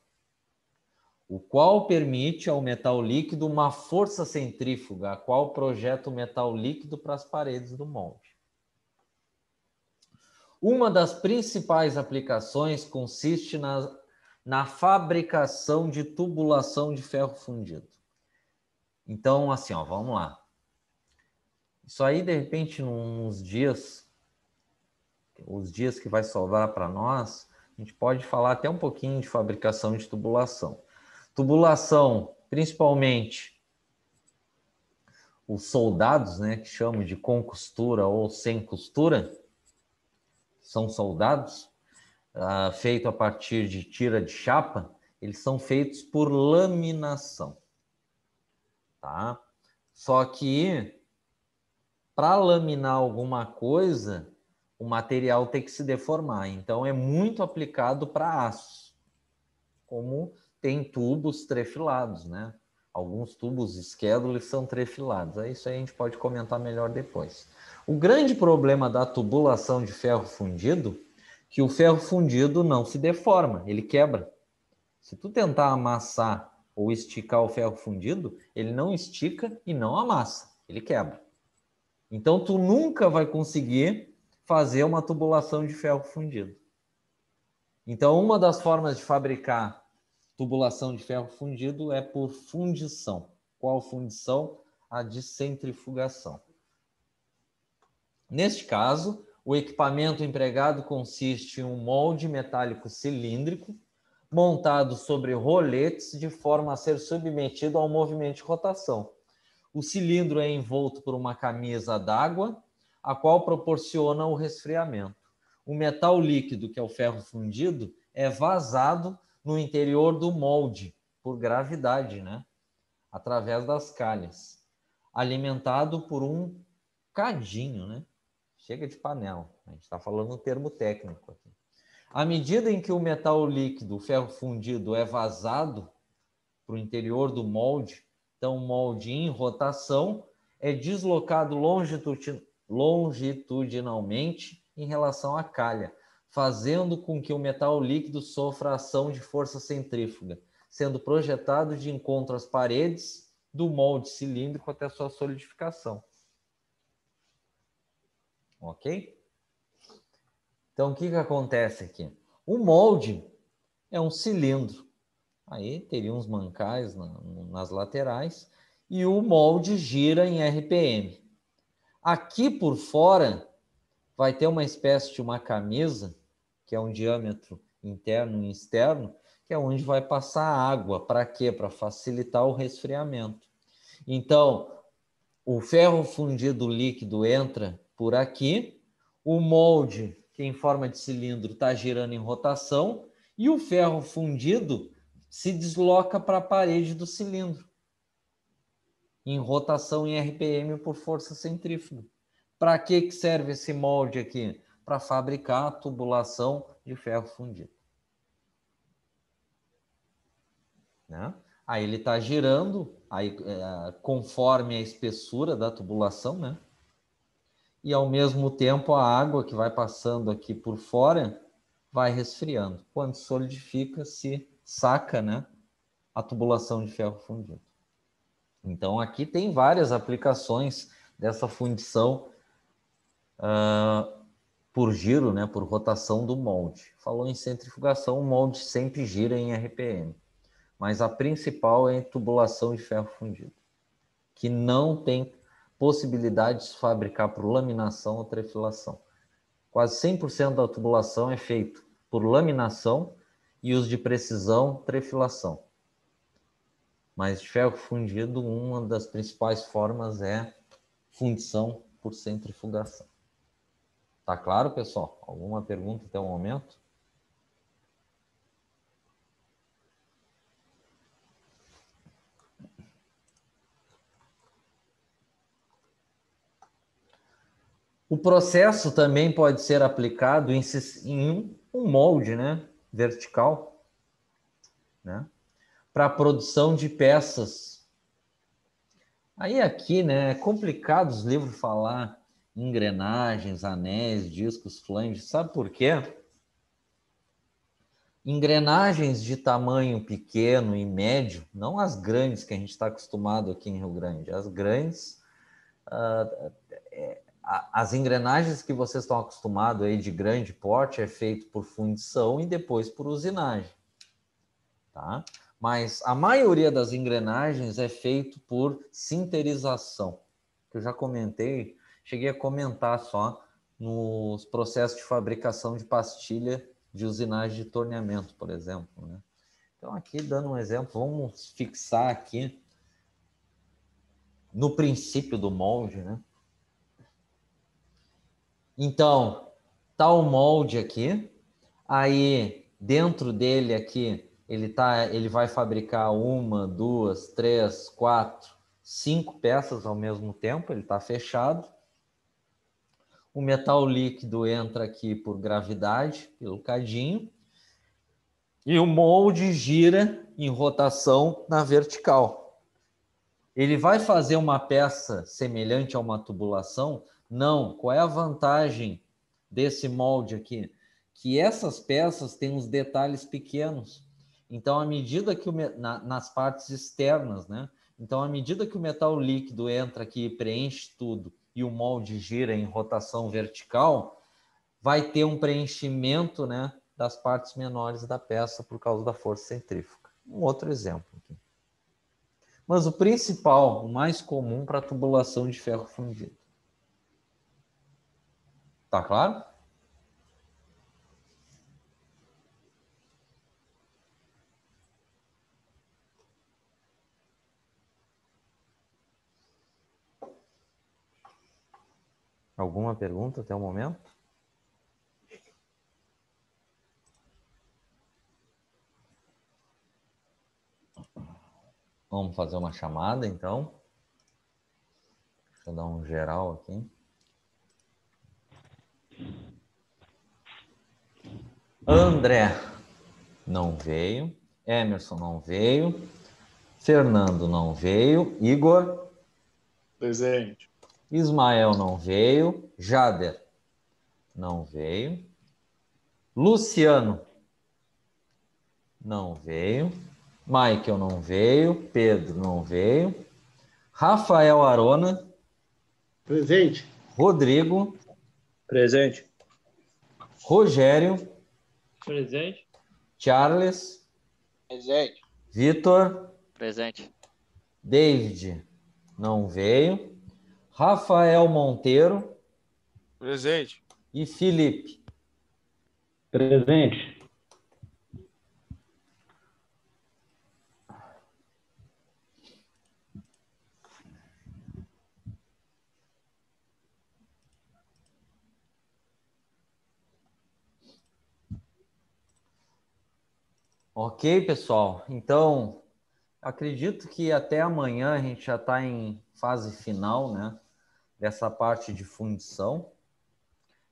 o qual permite ao metal líquido uma força centrífuga, a qual projeta o metal líquido para as paredes do molde. Uma das principais aplicações consiste na fabricação de tubulação de ferro fundido. Então, assim, ó, vamos lá. Isso aí, de repente, nos dias, os dias que vai sobrar para nós, A gente pode falar até um pouquinho de fabricação de tubulação. Tubulação, principalmente os soldados, né, que chamam de com costura ou sem costura, são soldados, feito a partir de tira de chapa, eles são feitos por laminação, tá? Só que para laminar alguma coisa, o material tem que se deformar. Então, é muito aplicado para aços, como tem tubos trefilados, né? Alguns tubos Schedule são trefilados. Isso aí a gente pode comentar melhor depois. O grande problema da tubulação de ferro fundido é que o ferro fundido não se deforma, ele quebra. Se tu tentar amassar ou esticar o ferro fundido, ele não estica e não amassa, ele quebra. Então, tu nunca vai conseguir fazer uma tubulação de ferro fundido. Então, uma das formas de fabricar tubulação de ferro fundido é por fundição. Qual fundição? A de centrifugação. Neste caso, o equipamento empregado consiste em um molde metálico cilíndrico montado sobre roletes de forma a ser submetido ao movimento de rotação. O cilindro é envolto por uma camisa d'água, a qual proporciona o resfriamento. O metal líquido, que é o ferro fundido, é vazado no interior do molde, por gravidade, né? Através das calhas, alimentado por um cadinho, né? Chega de panela, a gente está falando um termo técnico aqui. À medida em que o metal líquido, o ferro fundido, é vazado para o interior do molde, então o molde em rotação é deslocado longitudinalmente em relação à calha, fazendo com que o metal líquido sofra a ação de força centrífuga, sendo projetado de encontro às paredes do molde cilíndrico até sua solidificação. Ok? Então, o que acontece aqui? O molde é um cilindro. Aí teria uns mancais nas laterais e o molde gira em RPM. Aqui por fora vai ter uma espécie de uma camisa, que é um diâmetro interno e externo, que é onde vai passar a água. Para quê? Para facilitar o resfriamento. Então, o ferro fundido líquido entra por aqui, o molde, que em forma de cilindro, está girando em rotação, e o ferro fundido se desloca para a parede do cilindro, em rotação em RPM por força centrífuga. Para que serve esse molde aqui? Para fabricar a tubulação de ferro fundido. Né? Aí ele está girando aí, conforme a espessura da tubulação, né? E ao mesmo tempo a água que vai passando aqui por fora vai resfriando. Quando solidifica, se saca, né, a tubulação de ferro fundido. Então aqui tem várias aplicações dessa fundição por giro, né, por rotação do molde. Falou em centrifugação, o molde sempre gira em RPM. Mas a principal é a tubulação de ferro fundido, que não tem possibilidade de se fabricar por laminação ou trefilação. Quase 100% da tubulação é feito por laminação e os de precisão, trefilação. Mas de ferro fundido, uma das principais formas é fundição por centrifugação. Tá claro, pessoal? Alguma pergunta até o momento? O processo também pode ser aplicado em um molde, né, vertical, né, para a produção de peças. Aí aqui, né, é complicado os livros falar engrenagens, anéis, discos, flanges. Sabe por quê? Engrenagens de tamanho pequeno e médio, não as grandes que a gente está acostumado aqui em Rio Grande, as grandes, as engrenagens que vocês estão acostumados aí de grande porte é feito por fundição e depois por usinagem, tá? Mas a maioria das engrenagens é feito por sinterização, que eu já comentei, cheguei a comentar só nos processos de fabricação de pastilha de usinagem de torneamento, por exemplo, né? Então, aqui, dando um exemplo, vamos fixar aqui no princípio do molde, né? Então, tá o molde aqui, aí dentro dele aqui, ele vai fabricar 1, 2, 3, 4, 5 peças ao mesmo tempo, ele está fechado. O metal líquido entra aqui por gravidade, pelo cadinho, e o molde gira em rotação na vertical. Ele vai fazer uma peça semelhante a uma tubulação? Não. Qual é a vantagem desse molde aqui? Que essas peças têm uns detalhes pequenos. Então, à medida que nas partes externas, né? Então, à medida que o metal líquido entra aqui e preenche tudo e o molde gira em rotação vertical, vai ter um preenchimento, né, das partes menores da peça por causa da força centrífuga. Um outro exemplo aqui. Mas o principal, o mais comum para tubulação de ferro fundido. Tá claro? Alguma pergunta até o momento? Vamos fazer uma chamada, então. Deixa eu dar um geral aqui. André não veio. Emerson não veio. Fernando não veio. Igor? Presente. Ismael não veio. Jader não veio. Luciano não veio. Michael não veio. Pedro não veio. Rafael Arona. Presente. Rodrigo. Presente. Rogério. Presente. Charles. Presente. Vitor. Presente. David não veio. Rafael Monteiro. Presente. E Felipe. Presente. Ok, pessoal. Então, acredito que até amanhã a gente já está em fase final, né, dessa parte de fundição.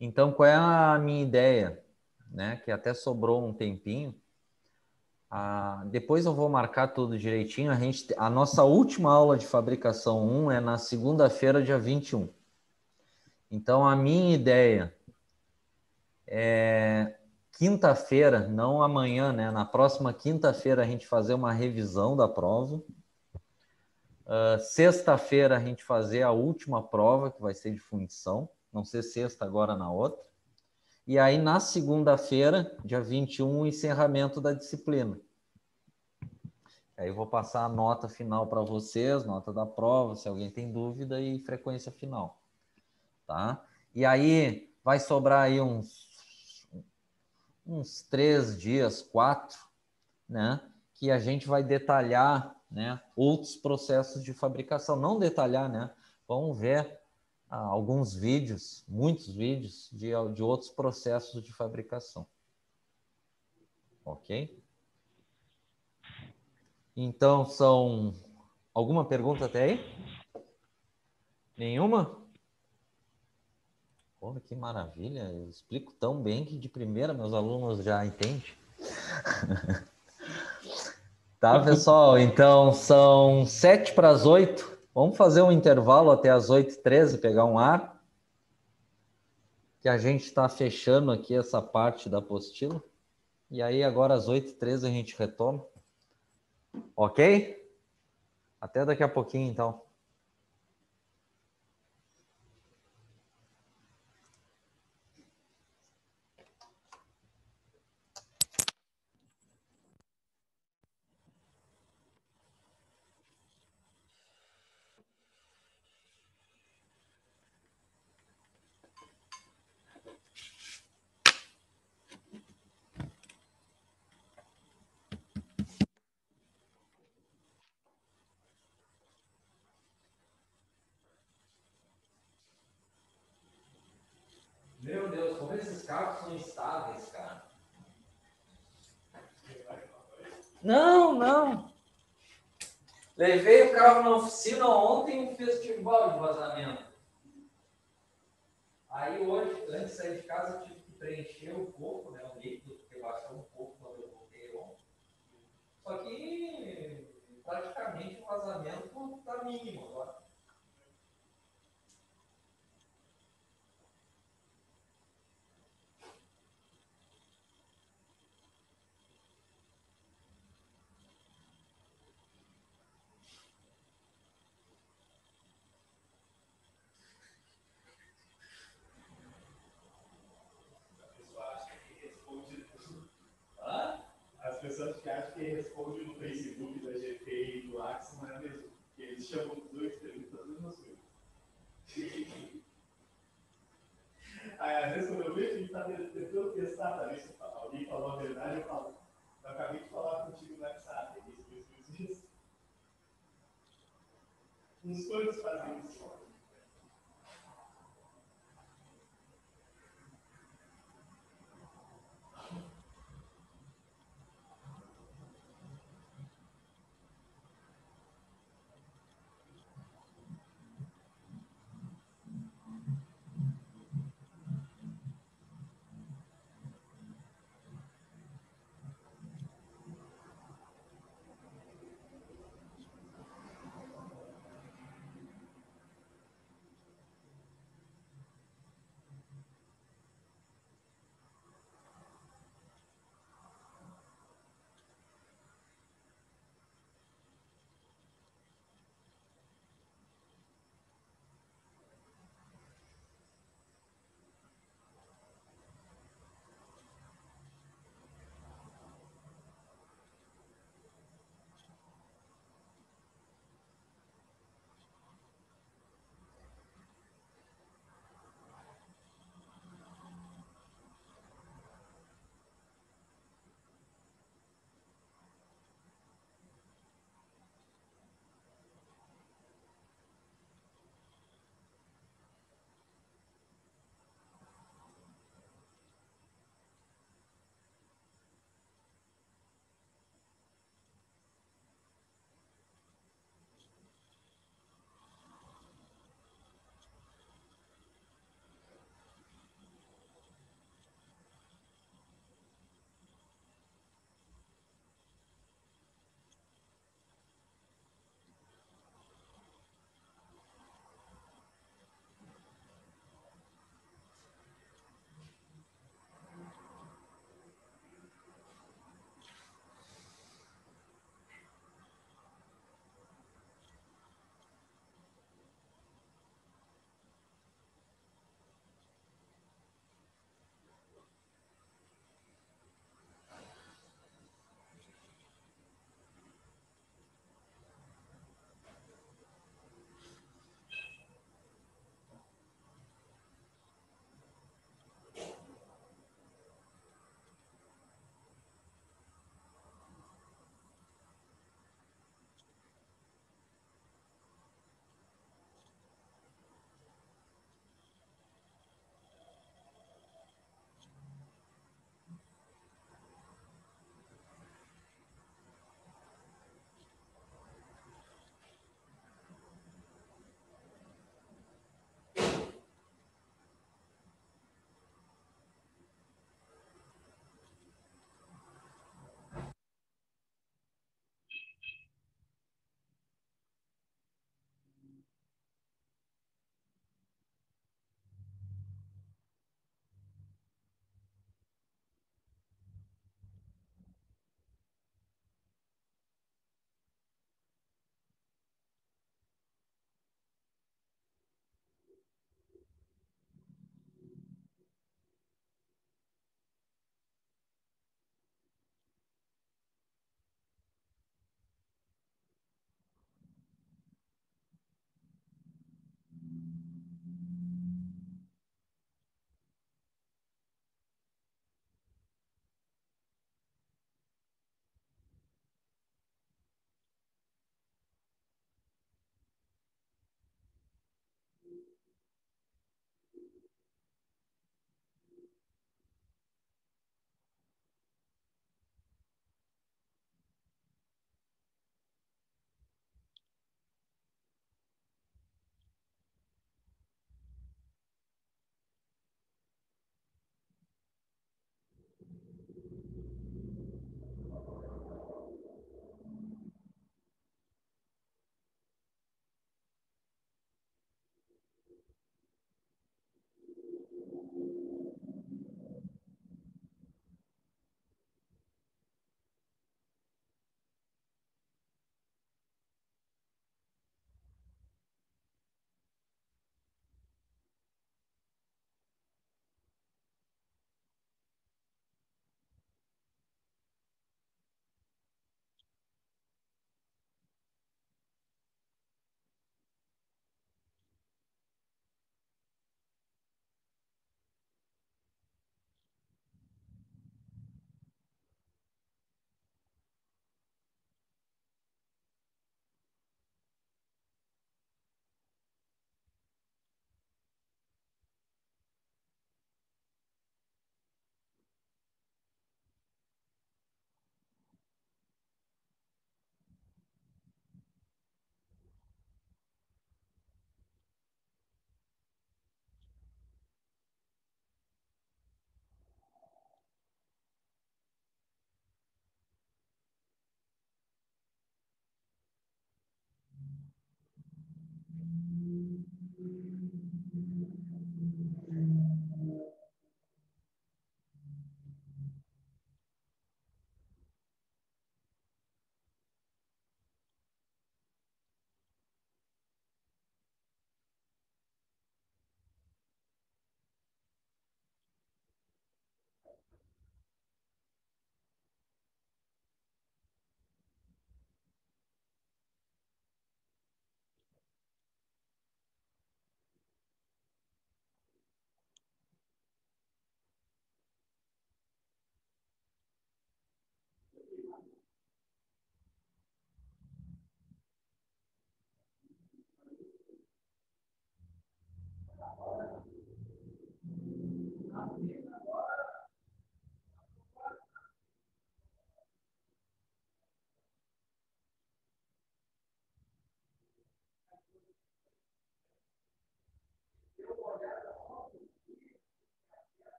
Então, qual é a minha ideia? Né, que até sobrou um tempinho. Depois eu vou marcar tudo direitinho. A nossa última aula de fabricação 1 é na segunda-feira, dia 21. Então, a minha ideia é quinta-feira, não amanhã, né? Na próxima quinta-feira a gente fazer uma revisão da prova. Sexta-feira a gente fazer a última prova, que vai ser de fundição. Não ser sexta, agora na outra. E aí, na segunda-feira, dia 21, o encerramento da disciplina. Aí eu vou passar a nota final para vocês, nota da prova, se alguém tem dúvida, e frequência final. Tá? E aí vai sobrar aí uns 3 dias, 4, né? Que a gente vai detalhar, né, outros processos de fabricação. Não detalhar, né? Vamos ver alguns vídeos, muitos vídeos de outros processos de fabricação. Ok? Então, alguma pergunta até aí? Nenhuma? Pô, que maravilha, eu explico tão bem que de primeira meus alunos já entendem. Tá, pessoal? Então, são 7 para as 8. Vamos fazer um intervalo até as 8h13, pegar um ar. Que a gente está fechando aqui essa parte da apostila. E aí, agora às 8h13 a gente retoma. Ok? Até daqui a pouquinho, então. desses carros são estáveis, cara. Não. Levei o carro na oficina ontem em um festival de vazamento. Aí hoje, antes de sair de casa, eu tive que preencher um pouco, né? O líquido, porque baixou um pouco quando eu voltei ontem. Só que praticamente o vazamento está mínimo agora. As pessoas que acham que responde no Facebook da GT e do Axis não é mesmo. Porque eles chamam os dois perguntando as mesmas coisas. Aí, às vezes, quando eu vejo, a gente está tentando testar para ver se alguém falou a verdade, eu falo. Eu acabei de falar contigo no WhatsApp. Isso. Uns coisas fazem isso.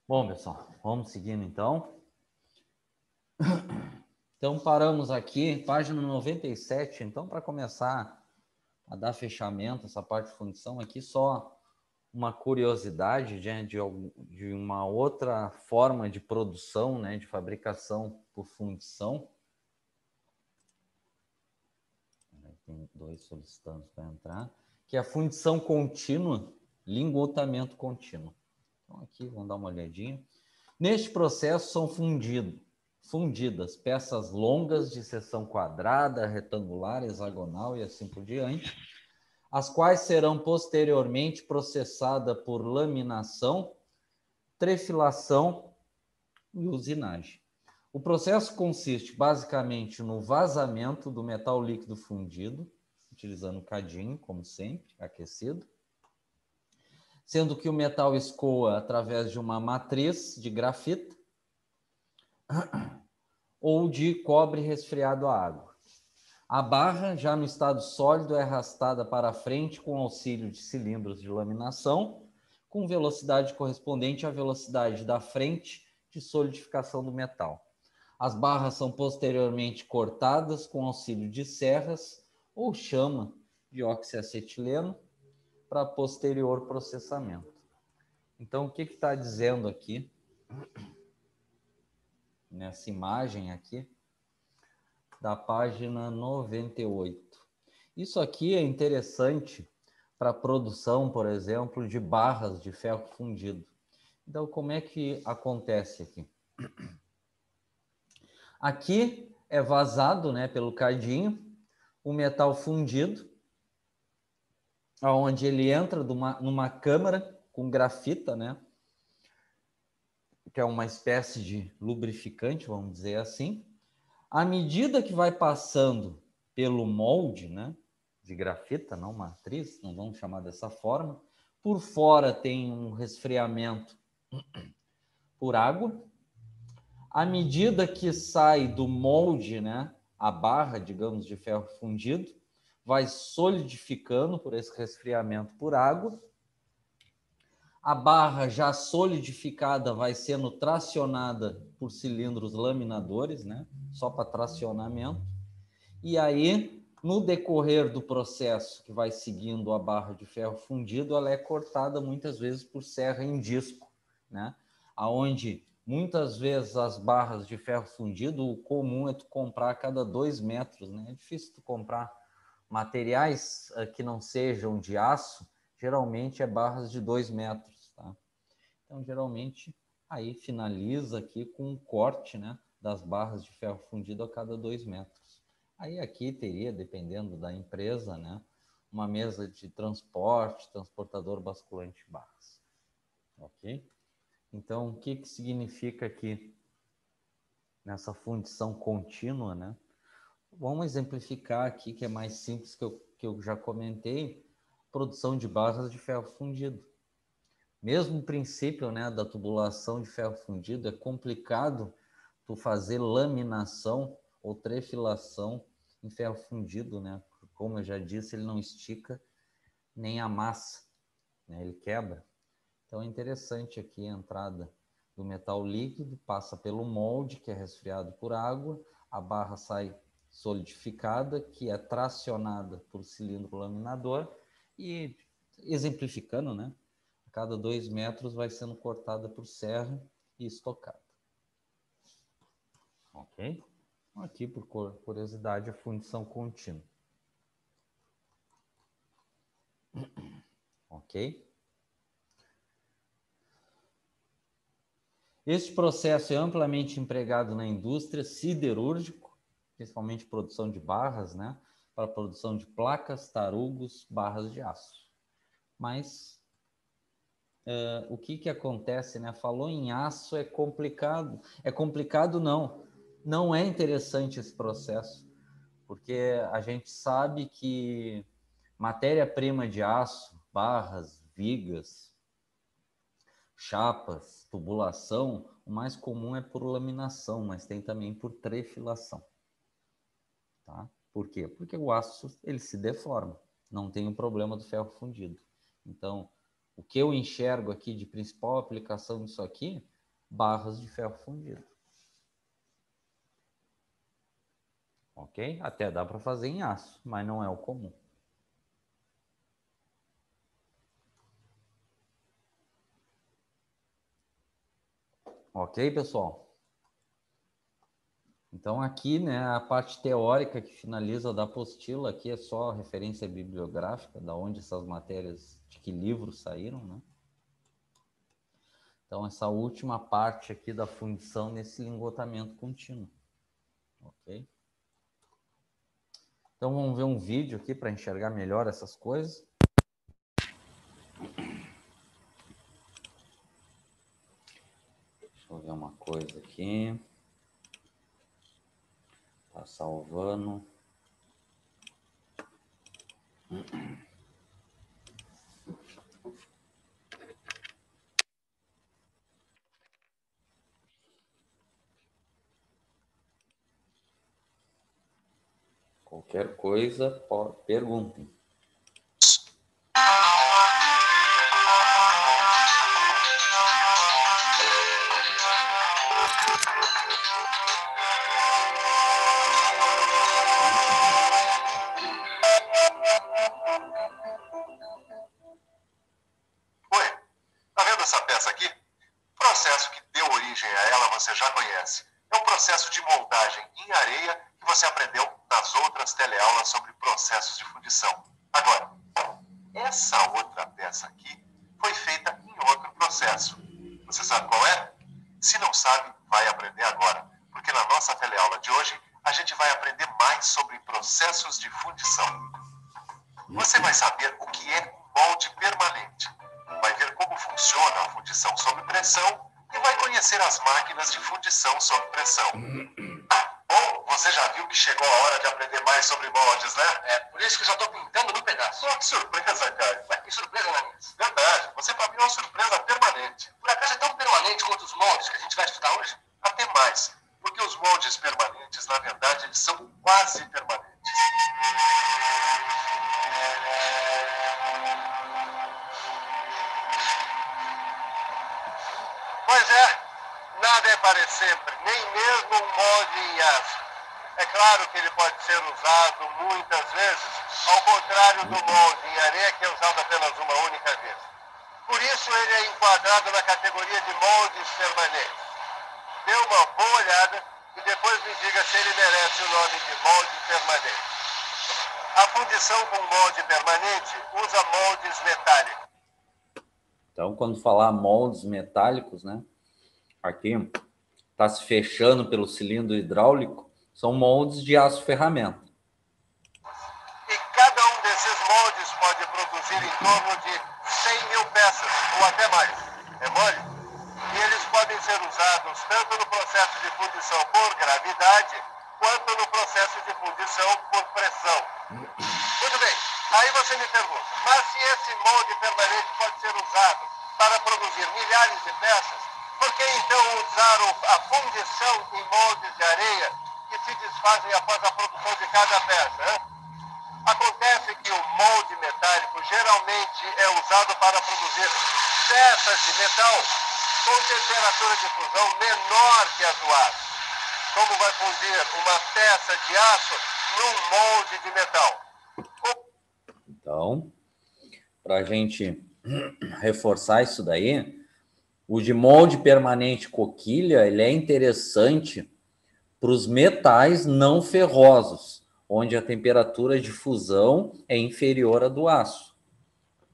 Bom, pessoal, vamos seguindo então. Então, paramos aqui, página 97. Então, para começar a dar fechamento, essa parte de fundição aqui, só uma curiosidade de uma outra forma de produção, né, de fabricação por fundição. Tem 2 solicitantes para entrar, que é a fundição contínua, lingotamento contínuo. Então, aqui, vamos dar uma olhadinha. Neste processo são fundidas peças longas de seção quadrada, retangular, hexagonal e assim por diante, as quais serão posteriormente processadas por laminação, trefilação e usinagem. O processo consiste basicamente no vazamento do metal líquido fundido, utilizando o cadinho, como sempre, aquecido, sendo que o metal escoa através de uma matriz de grafita ou de cobre resfriado à água. A barra, já no estado sólido, é arrastada para frente com auxílio de cilindros de laminação, com velocidade correspondente à velocidade da frente de solidificação do metal. As barras são posteriormente cortadas com auxílio de serras ou chama de oxiacetileno para posterior processamento. Então, o que está dizendo aqui, nessa imagem aqui, da página 98? Isso aqui é interessante para a produção, por exemplo, de barras de ferro fundido. Então, como é que acontece aqui? Aqui é vazado, né, pelo cadinho, o metal fundido, onde ele entra numa câmara com grafita, né, que é uma espécie de lubrificante, vamos dizer assim. À medida que vai passando pelo molde, né, de grafita, não matriz, não vamos chamar dessa forma, por fora tem um resfriamento por água. À medida que sai do molde, né, a barra, digamos, de ferro fundido, vai solidificando por esse resfriamento por água. A barra já solidificada vai sendo tracionada por cilindros laminadores, né, só para tracionamento. E aí, no decorrer do processo que vai seguindo a barra de ferro fundido, ela é cortada muitas vezes por serra em disco, né, aonde muitas vezes as barras de ferro fundido, o comum é tu comprar a cada 2 metros, né? É difícil tu comprar materiais que não sejam de aço, geralmente é barras de 2 metros, tá? Então, geralmente, aí finaliza aqui com um corte, né, das barras de ferro fundido a cada 2 metros. Aí aqui teria, dependendo da empresa, né, uma mesa de transporte, transportador basculante de barras. Ok? Então, o que significa aqui nessa fundição contínua, né? Vamos exemplificar aqui, que é mais simples, que eu já comentei, produção de barras de ferro fundido. Mesmo o princípio, né, da tubulação de ferro fundido, é complicado tu fazer laminação ou trefilação em ferro fundido, né? Como eu já disse, ele não estica nem amassa, né? Ele quebra. Então é interessante aqui a entrada do metal líquido, passa pelo molde, que é resfriado por água, a barra sai solidificada, que é tracionada por cilindro laminador e, exemplificando, né, a cada 2 metros vai sendo cortada por serra e estocada. Ok? Aqui, por curiosidade, a fundição contínua. Ok? Este processo é amplamente empregado na indústria siderúrgica, principalmente produção de barras, né, para a produção de placas, tarugos, barras de aço. Mas o que acontece, né? Falou em aço, é complicado. É complicado não é interessante esse processo, porque a gente sabe que matéria-prima de aço, barras, vigas, chapas, tubulação, o mais comum é por laminação, mas tem também por trefilação. Tá? Por quê? Porque o aço ele se deforma, não tem o problema do ferro fundido. Então, o que eu enxergo aqui de principal aplicação disso aqui barras de ferro fundido. Ok? Até dá para fazer em aço, mas não é o comum. Ok, pessoal? Então, aqui, né, a parte teórica que finaliza da apostila, aqui é só referência bibliográfica, da onde essas matérias, de que livros saíram, né? Então, essa última parte aqui da fundição nesse lingotamento contínuo. Ok? Então, vamos ver um vídeo aqui para enxergar melhor essas coisas. Deixa eu ver uma coisa aqui. Tá salvando. Qualquer coisa, perguntem. Oi, tá vendo essa peça aqui? O processo que deu origem a ela você já conhece. É um processo de moldagem em areia que você aprendeu nas outras teleaulas sobre processos de fundição. Agora, essa outra peça aqui foi feita em outro processo. Você sabe qual é? Se não sabe, vai aprender agora. Porque na nossa teleaula de hoje, a gente vai aprender mais sobre processos de fundição. Você vai saber o que é um molde permanente. Vai ver como funciona a fundição sob pressão e vai conhecer as máquinas de fundição sob pressão. Bom, você já viu que chegou a hora de aprender mais sobre moldes, né? É, por isso que eu já estou pintando no pedaço. Oh, que surpresa, cara. Ué, que surpresa, Nanias? Verdade, você para mim é uma surpresa permanente. Por acaso é tão permanente quanto os moldes que a gente vai estudar hoje? Até mais, porque os moldes permanentes, na verdade, eles são quase permanentes. Pois é, nada é para sempre, nem mesmo um molde em aço. É claro que ele pode ser usado muitas vezes, ao contrário do molde em areia, que é usado apenas uma única vez. Por isso ele é enquadrado na categoria de moldes permanentes. Dê uma boa olhada e depois me diga se ele merece o nome de molde permanente. A fundição com molde permanente usa moldes metálicos. Então, quando falar moldes metálicos, né? Aqui está se fechando pelo cilindro hidráulico, são moldes de aço ferramenta. E cada um desses moldes pode produzir em torno de 100 mil peças, ou até mais. É mole? E eles podem ser usados tanto no processo de fundição por gravidade, quanto no processo de fundição por pressão. Muito bem, aí você me pergunta, mas se esse molde permanente pode ser usado para produzir milhares de peças, por que então usar a fundição em moldes de areia que se desfazem após a produção de cada peça? Hein? Acontece que o molde metálico geralmente é usado para produzir peças de metal com temperatura de fusão menor que a do aço. Como vai fundir uma peça de aço num molde de metal? Então, para a gente reforçar isso daí, o de molde permanente coquilha, ele é interessante para os metais não ferrosos, onde a temperatura de fusão é inferior à do aço.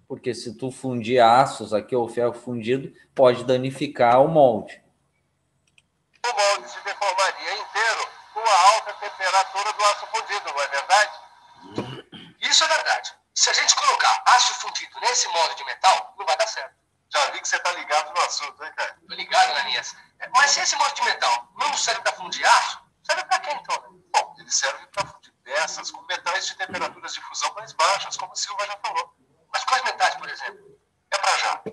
Porque se tu fundir aços aqui, ou ferro fundido, pode danificar o molde. O molde se deformaria inteiro com a alta temperatura do aço fundido, não é verdade? Isso é verdade. Se a gente colocar aço fundido nesse molde de metal, não vai dar certo. Já vi que você está ligado no assunto, hein, cara? Tô ligado, Nanias. Mas se esse molde de metal não serve para fundir aço, serve para quê, então? Bom, ele serve para fundir peças com metais de temperaturas de fusão mais baixas, como o Silva já falou. Mas quais metais, por exemplo? É para já.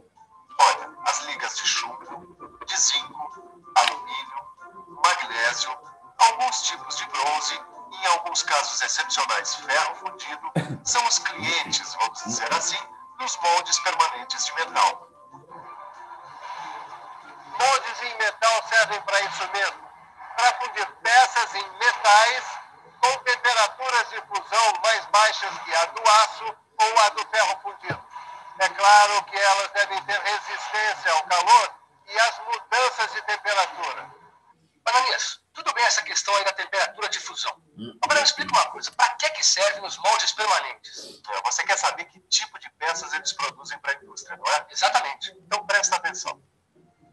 Olha, as ligas de chumbo, de zinco, alumínio, magnésio, alguns tipos de bronze e, em alguns casos excepcionais, ferro fundido, são os clientes, vamos dizer assim, dos moldes permanentes de metal. Moldes em metal servem para isso mesmo, para fundir peças em metais com temperaturas de fusão mais baixas que a do aço ou a do ferro fundido. É claro que elas devem ter resistência ao calor e às mudanças de temperatura. Ananias, tudo bem essa questão aí da temperatura de fusão. Agora me explica uma coisa, para que servem os moldes permanentes? Você quer saber que tipo de peças eles produzem para a indústria, não é? Exatamente. Então presta atenção.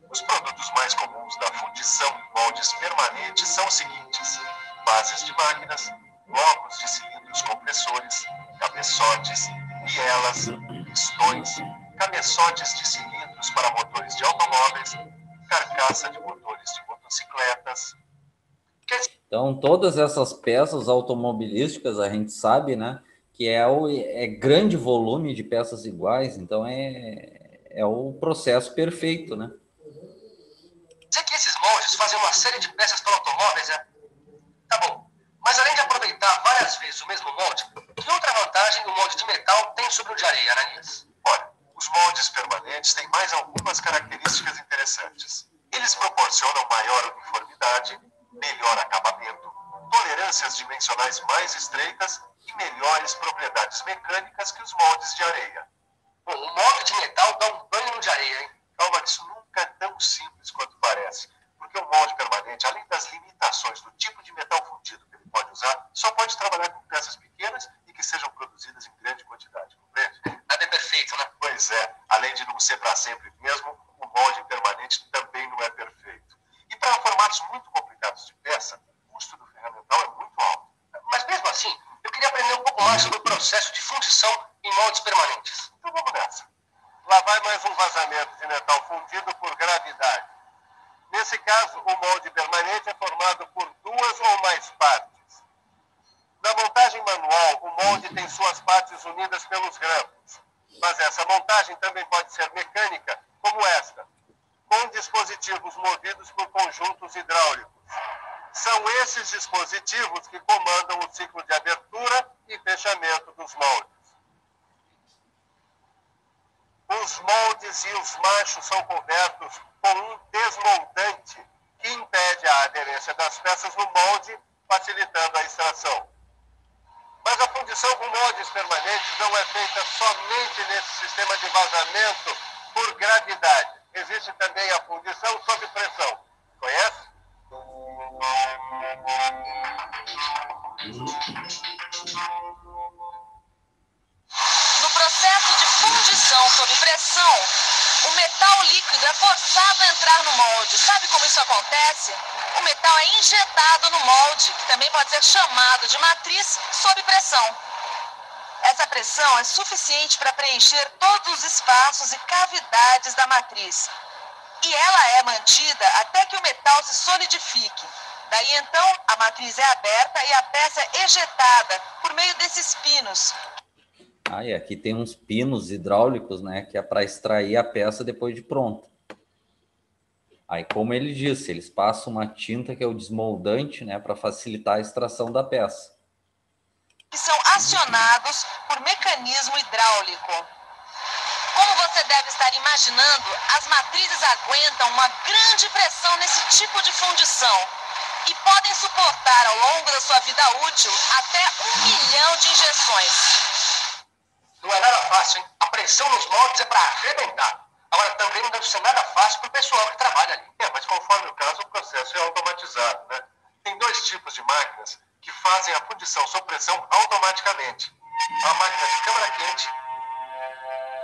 Os produtos mais comuns da fundição em moldes permanentes são os seguintes: bases de máquinas, blocos de cilindros compressores, cabeçotes, bielas, pistões, cabeçotes de cilindros para motores de automóveis, carcaça de motores de motocicletas. Então, todas essas peças automobilísticas, a gente sabe, né, que é grande volume de peças iguais, então é o processo perfeito, né? Dizer que esses moldes fazem uma série de peças para automóveis, tá bom. Mas além de aproveitar várias vezes o mesmo molde, que outra vantagem o molde de metal tem sobre o de areia, Ananias? Olha, os moldes permanentes têm mais algumas características interessantes. Eles proporcionam maior uniformidade, melhor acabamento, tolerâncias dimensionais mais estreitas e melhores propriedades mecânicas que os moldes de areia. Bom, o molde de metal dá um banho no de areia, hein? Calma, isso nunca é tão simples quanto parece. Porque o molde permanente, além das limitações do tipo de metal fundido que ele pode usar, só pode trabalhar com peças pequenas e que sejam produzidas em grande quantidade, compreende? Nada é perfeito, né? Pois é. Além de não ser para sempre mesmo, o molde permanente também não é perfeito. E para formatos muito complicados de peça, o custo do ferramental é muito alto. Mas mesmo assim, eu queria aprender um pouco mais sobre o processo de fundição em moldes permanentes. Então vamos nessa. Lá vai mais um vazamento de metal fundido por gravidade. Nesse caso, o molde permanente é formado por duas ou mais partes. Na montagem manual, o molde tem suas partes unidas pelos grampos. Mas essa montagem também pode ser mecânica, como esta, com dispositivos movidos por conjuntos hidráulicos. São esses dispositivos que comandam o ciclo de abertura e fechamento dos moldes. Os moldes e os machos são cobertos com um desmoldante que impede a aderência das peças no molde, facilitando a extração. Mas a fundição com moldes permanentes não é feita somente nesse sistema de vazamento por gravidade. Existe também a fundição sob pressão. Conhece? No processo de fundição sob pressão, o metal líquido é forçado a entrar no molde. Sabe como isso acontece? O metal é injetado no molde, que também pode ser chamado de matriz sob pressão. Essa pressão é suficiente para preencher todos os espaços e cavidades da matriz. E ela é mantida até que o metal se solidifique. Daí então, a matriz é aberta e a peça é ejetada por meio desses pinos. E aqui tem uns pinos hidráulicos, né, que é para extrair a peça depois de pronta. Aí, como ele disse, eles passam uma tinta que é o desmoldante, né, para facilitar a extração da peça. Que são acionados por mecanismo hidráulico. Como você deve estar imaginando, as matrizes aguentam uma grande pressão nesse tipo de fundição e podem suportar ao longo da sua vida útil até 1 milhão de injeções. Não é nada fácil, hein? A pressão nos moldes é para arrebentar. Agora, também não deve ser nada fácil para o pessoal que trabalha ali. Mas conforme o caso, o processo é automatizado, né? Tem 2 tipos de máquinas que fazem a fundição sob pressão automaticamente. A máquina de câmara quente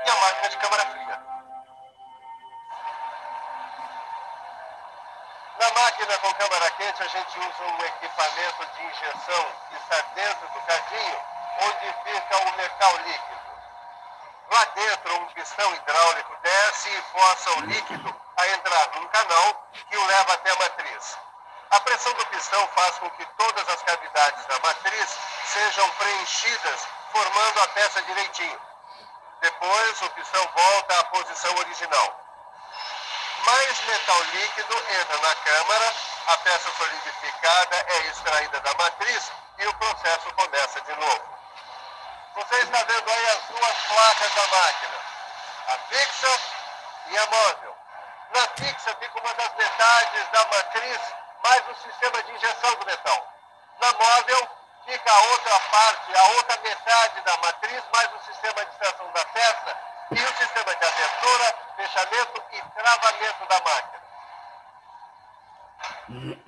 e a máquina de câmara fria. Na máquina com câmara quente, a gente usa um equipamento de injeção que está dentro do cadinho, onde fica o metal líquido. Lá dentro, um pistão hidráulico desce e força o líquido a entrar num canal que o leva até a matriz. A pressão do pistão faz com que todas as cavidades da matriz sejam preenchidas, formando a peça direitinho. Depois, o pistão volta à posição original. Mais metal líquido entra na câmara, a peça solidificada é extraída da matriz e o processo começa de novo. Você está vendo aí as 2 placas da máquina, a fixa e a móvel. Na fixa fica uma das metades da matriz mais o sistema de injeção do metal. Na móvel fica a outra parte, a outra metade da matriz mais o sistema de extração da peça e o sistema de abertura, fechamento e travamento da máquina.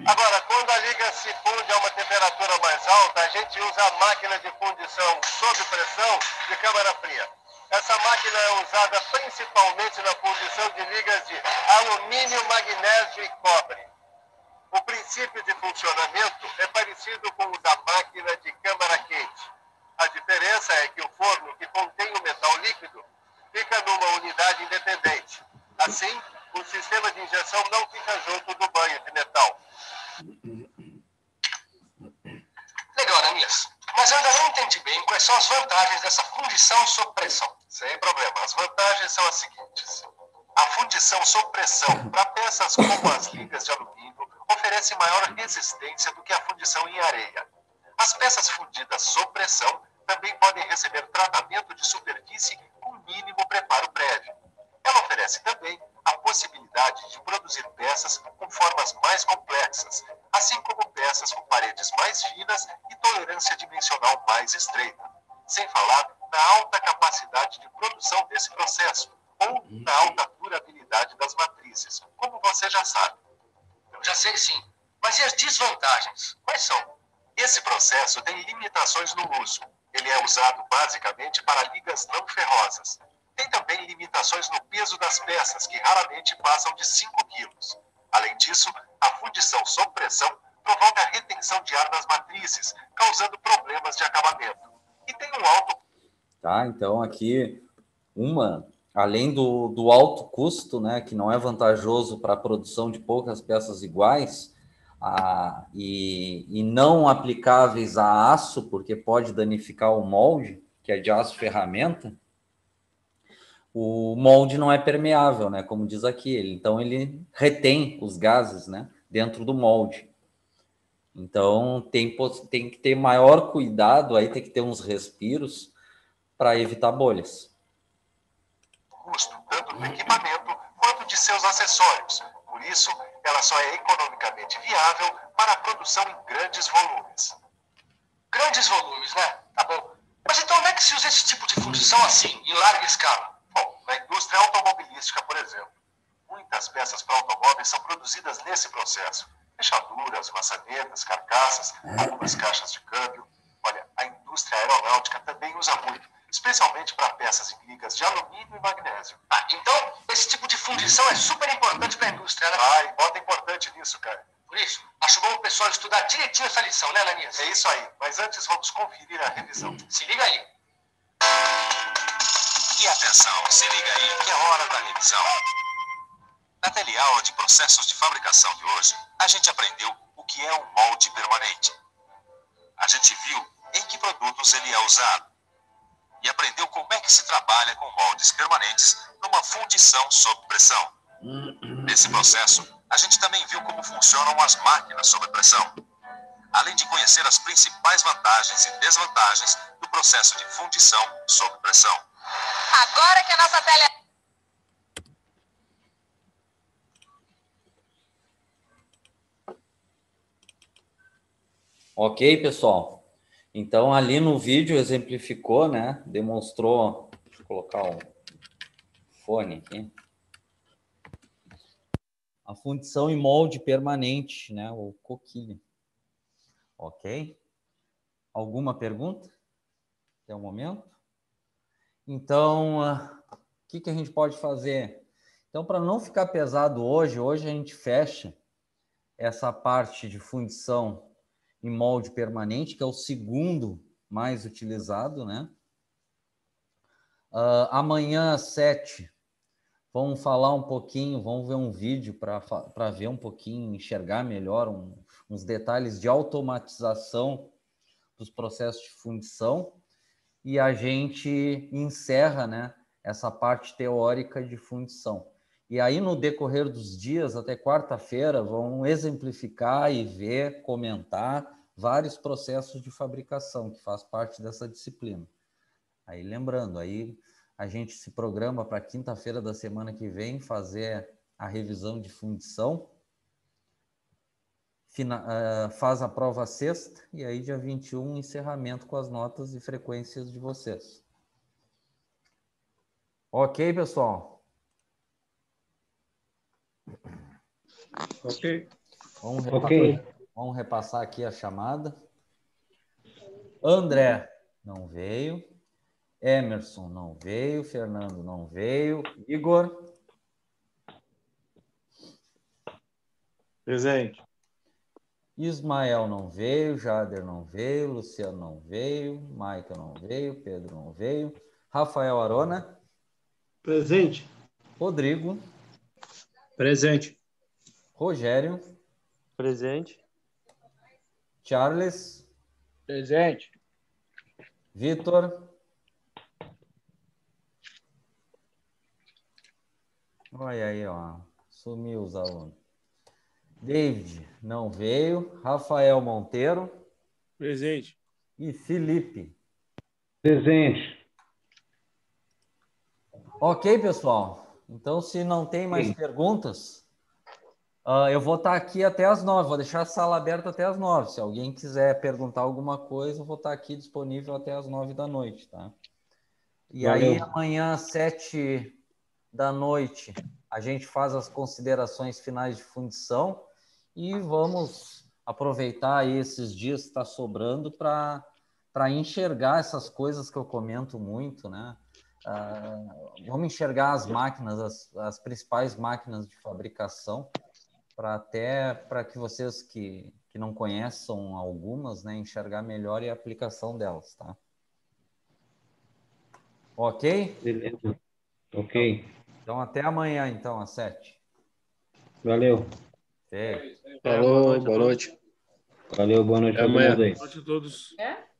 Agora, quando a liga se funde a uma temperatura mais alta, a gente usa a máquina de fundição sob pressão de câmara fria. Essa máquina é usada principalmente na fundição de ligas de alumínio, magnésio e cobre. O princípio de funcionamento é parecido com o da máquina de câmara quente. A diferença é que o forno que contém o metal líquido fica numa unidade independente. Assim, o sistema de injeção não fica junto do banho de metal. Legal, Ananias. Mas eu ainda não entendi bem quais são as vantagens dessa fundição sob pressão. Sem problema. As vantagens são as seguintes. A fundição sob pressão para peças como as ligas de alumínio oferece maior resistência do que a fundição em areia. As peças fundidas sob pressão também podem receber tratamento de superfície com mínimo preparo prévio. Ela oferece também a possibilidade de produzir peças com formas mais complexas, assim como peças com paredes mais finas e tolerância dimensional mais estreita. Sem falar na alta capacidade de produção desse processo, ou na alta durabilidade das matrizes, como você já sabe. Eu já sei sim. Mas e as desvantagens? Quais são? Esse processo tem limitações no uso. Ele é usado basicamente para ligas não ferrosas. Tem também limitações no peso das peças, que raramente passam de 5 quilos. Além disso, a fundição sob pressão provoca retenção de ar nas matrizes, causando problemas de acabamento. E tem um alto... Tá, então aqui, além do alto custo, né, que não é vantajoso para a produção de poucas peças iguais, e não aplicáveis a aço, porque pode danificar o molde, que é de aço ferramenta, o molde não é permeável, né? Como diz aqui, então ele retém os gases, né, dentro do molde. Então tem que ter maior cuidado, aí tem que ter uns respiros para evitar bolhas. Custo tanto do equipamento quanto de seus acessórios. Por isso, ela só é economicamente viável para a produção em grandes volumes. Grandes volumes, né? Tá bom. Mas então onde é que se usa esse tipo de fundição assim, em larga escala? Bom, na indústria automobilística, por exemplo. Muitas peças para automóveis são produzidas nesse processo. Fechaduras, maçanetas, carcaças, algumas caixas de câmbio. Olha, a indústria aeronáutica também usa muito, especialmente para peças em ligas de alumínio e magnésio. Então esse tipo de fundição é super importante para a indústria, né? E bota importante nisso, cara. Por isso, acho bom o pessoal estudar direitinho essa lição, né, Ananias? É isso aí, mas antes vamos conferir a revisão. Se liga aí. E atenção, se liga aí que é hora da revisão. Na teleaula de processos de fabricação de hoje, a gente aprendeu o que é um molde permanente. A gente viu em que produtos ele é usado. E aprendeu como é que se trabalha com moldes permanentes numa fundição sob pressão. Nesse processo, a gente também viu como funcionam as máquinas sob pressão, além de conhecer as principais vantagens e desvantagens do processo de fundição sob pressão. Agora que a nossa tele... Ok, pessoal? Então, ali no vídeo exemplificou, né? Demonstrou... Deixa eu colocar o fone aqui. A fundição em molde permanente, né? O coquilha. Ok? Alguma pergunta? Até o momento? Então, o que a gente pode fazer? Então, para não ficar pesado hoje a gente fecha essa parte de fundição em molde permanente, que é o segundo mais utilizado, né? Amanhã às 7, vamos falar um pouquinho, vamos ver um vídeo para ver um pouquinho, enxergar melhor uns detalhes de automatização dos processos de fundição, e a gente encerra, né, essa parte teórica de fundição. E aí, no decorrer dos dias, até quarta-feira, vão exemplificar e ver, comentar vários processos de fabricação, que faz parte dessa disciplina. Aí, lembrando, aí a gente se programa para quinta-feira da semana que vem fazer a revisão de fundição, faz a prova sexta, e aí dia 21, encerramento com as notas e frequências de vocês. Ok, pessoal? Ok. Vamos repassar aqui a chamada. André não veio. Emerson não veio. Fernando não veio. Igor. Presente. Ismael não veio. Jader não veio. Luciano não veio. Michael não veio. Pedro não veio. Rafael Arona. Presente. Rodrigo. Presente. Rogério. Presente. Charles. Presente. Vitor. Olha aí, ó. Sumiu os alunos. David não veio. Rafael Monteiro. Presente. E Felipe. Presente. Ok, pessoal. Então, se não tem mais perguntas, eu vou estar aqui até as 9. Vou deixar a sala aberta até as 9. Se alguém quiser perguntar alguma coisa, eu vou estar aqui disponível até as 9 da noite, tá? E Valeu. aí, amanhã, às 7 da noite, a gente faz as considerações finais de fundição e vamos aproveitar aí esses dias que está sobrando para enxergar essas coisas que eu comento muito, né? Vamos enxergar as máquinas, as principais máquinas de fabricação, para que vocês que não conheçam algumas, né, enxergar melhor e a aplicação delas, tá? Ok? Beleza. Ok. Então, até amanhã, então, às 7. Valeu. Feito. Falou, boa noite. Valeu, boa noite Até a todo amanhã. mundo aí. Boa noite a todos. É?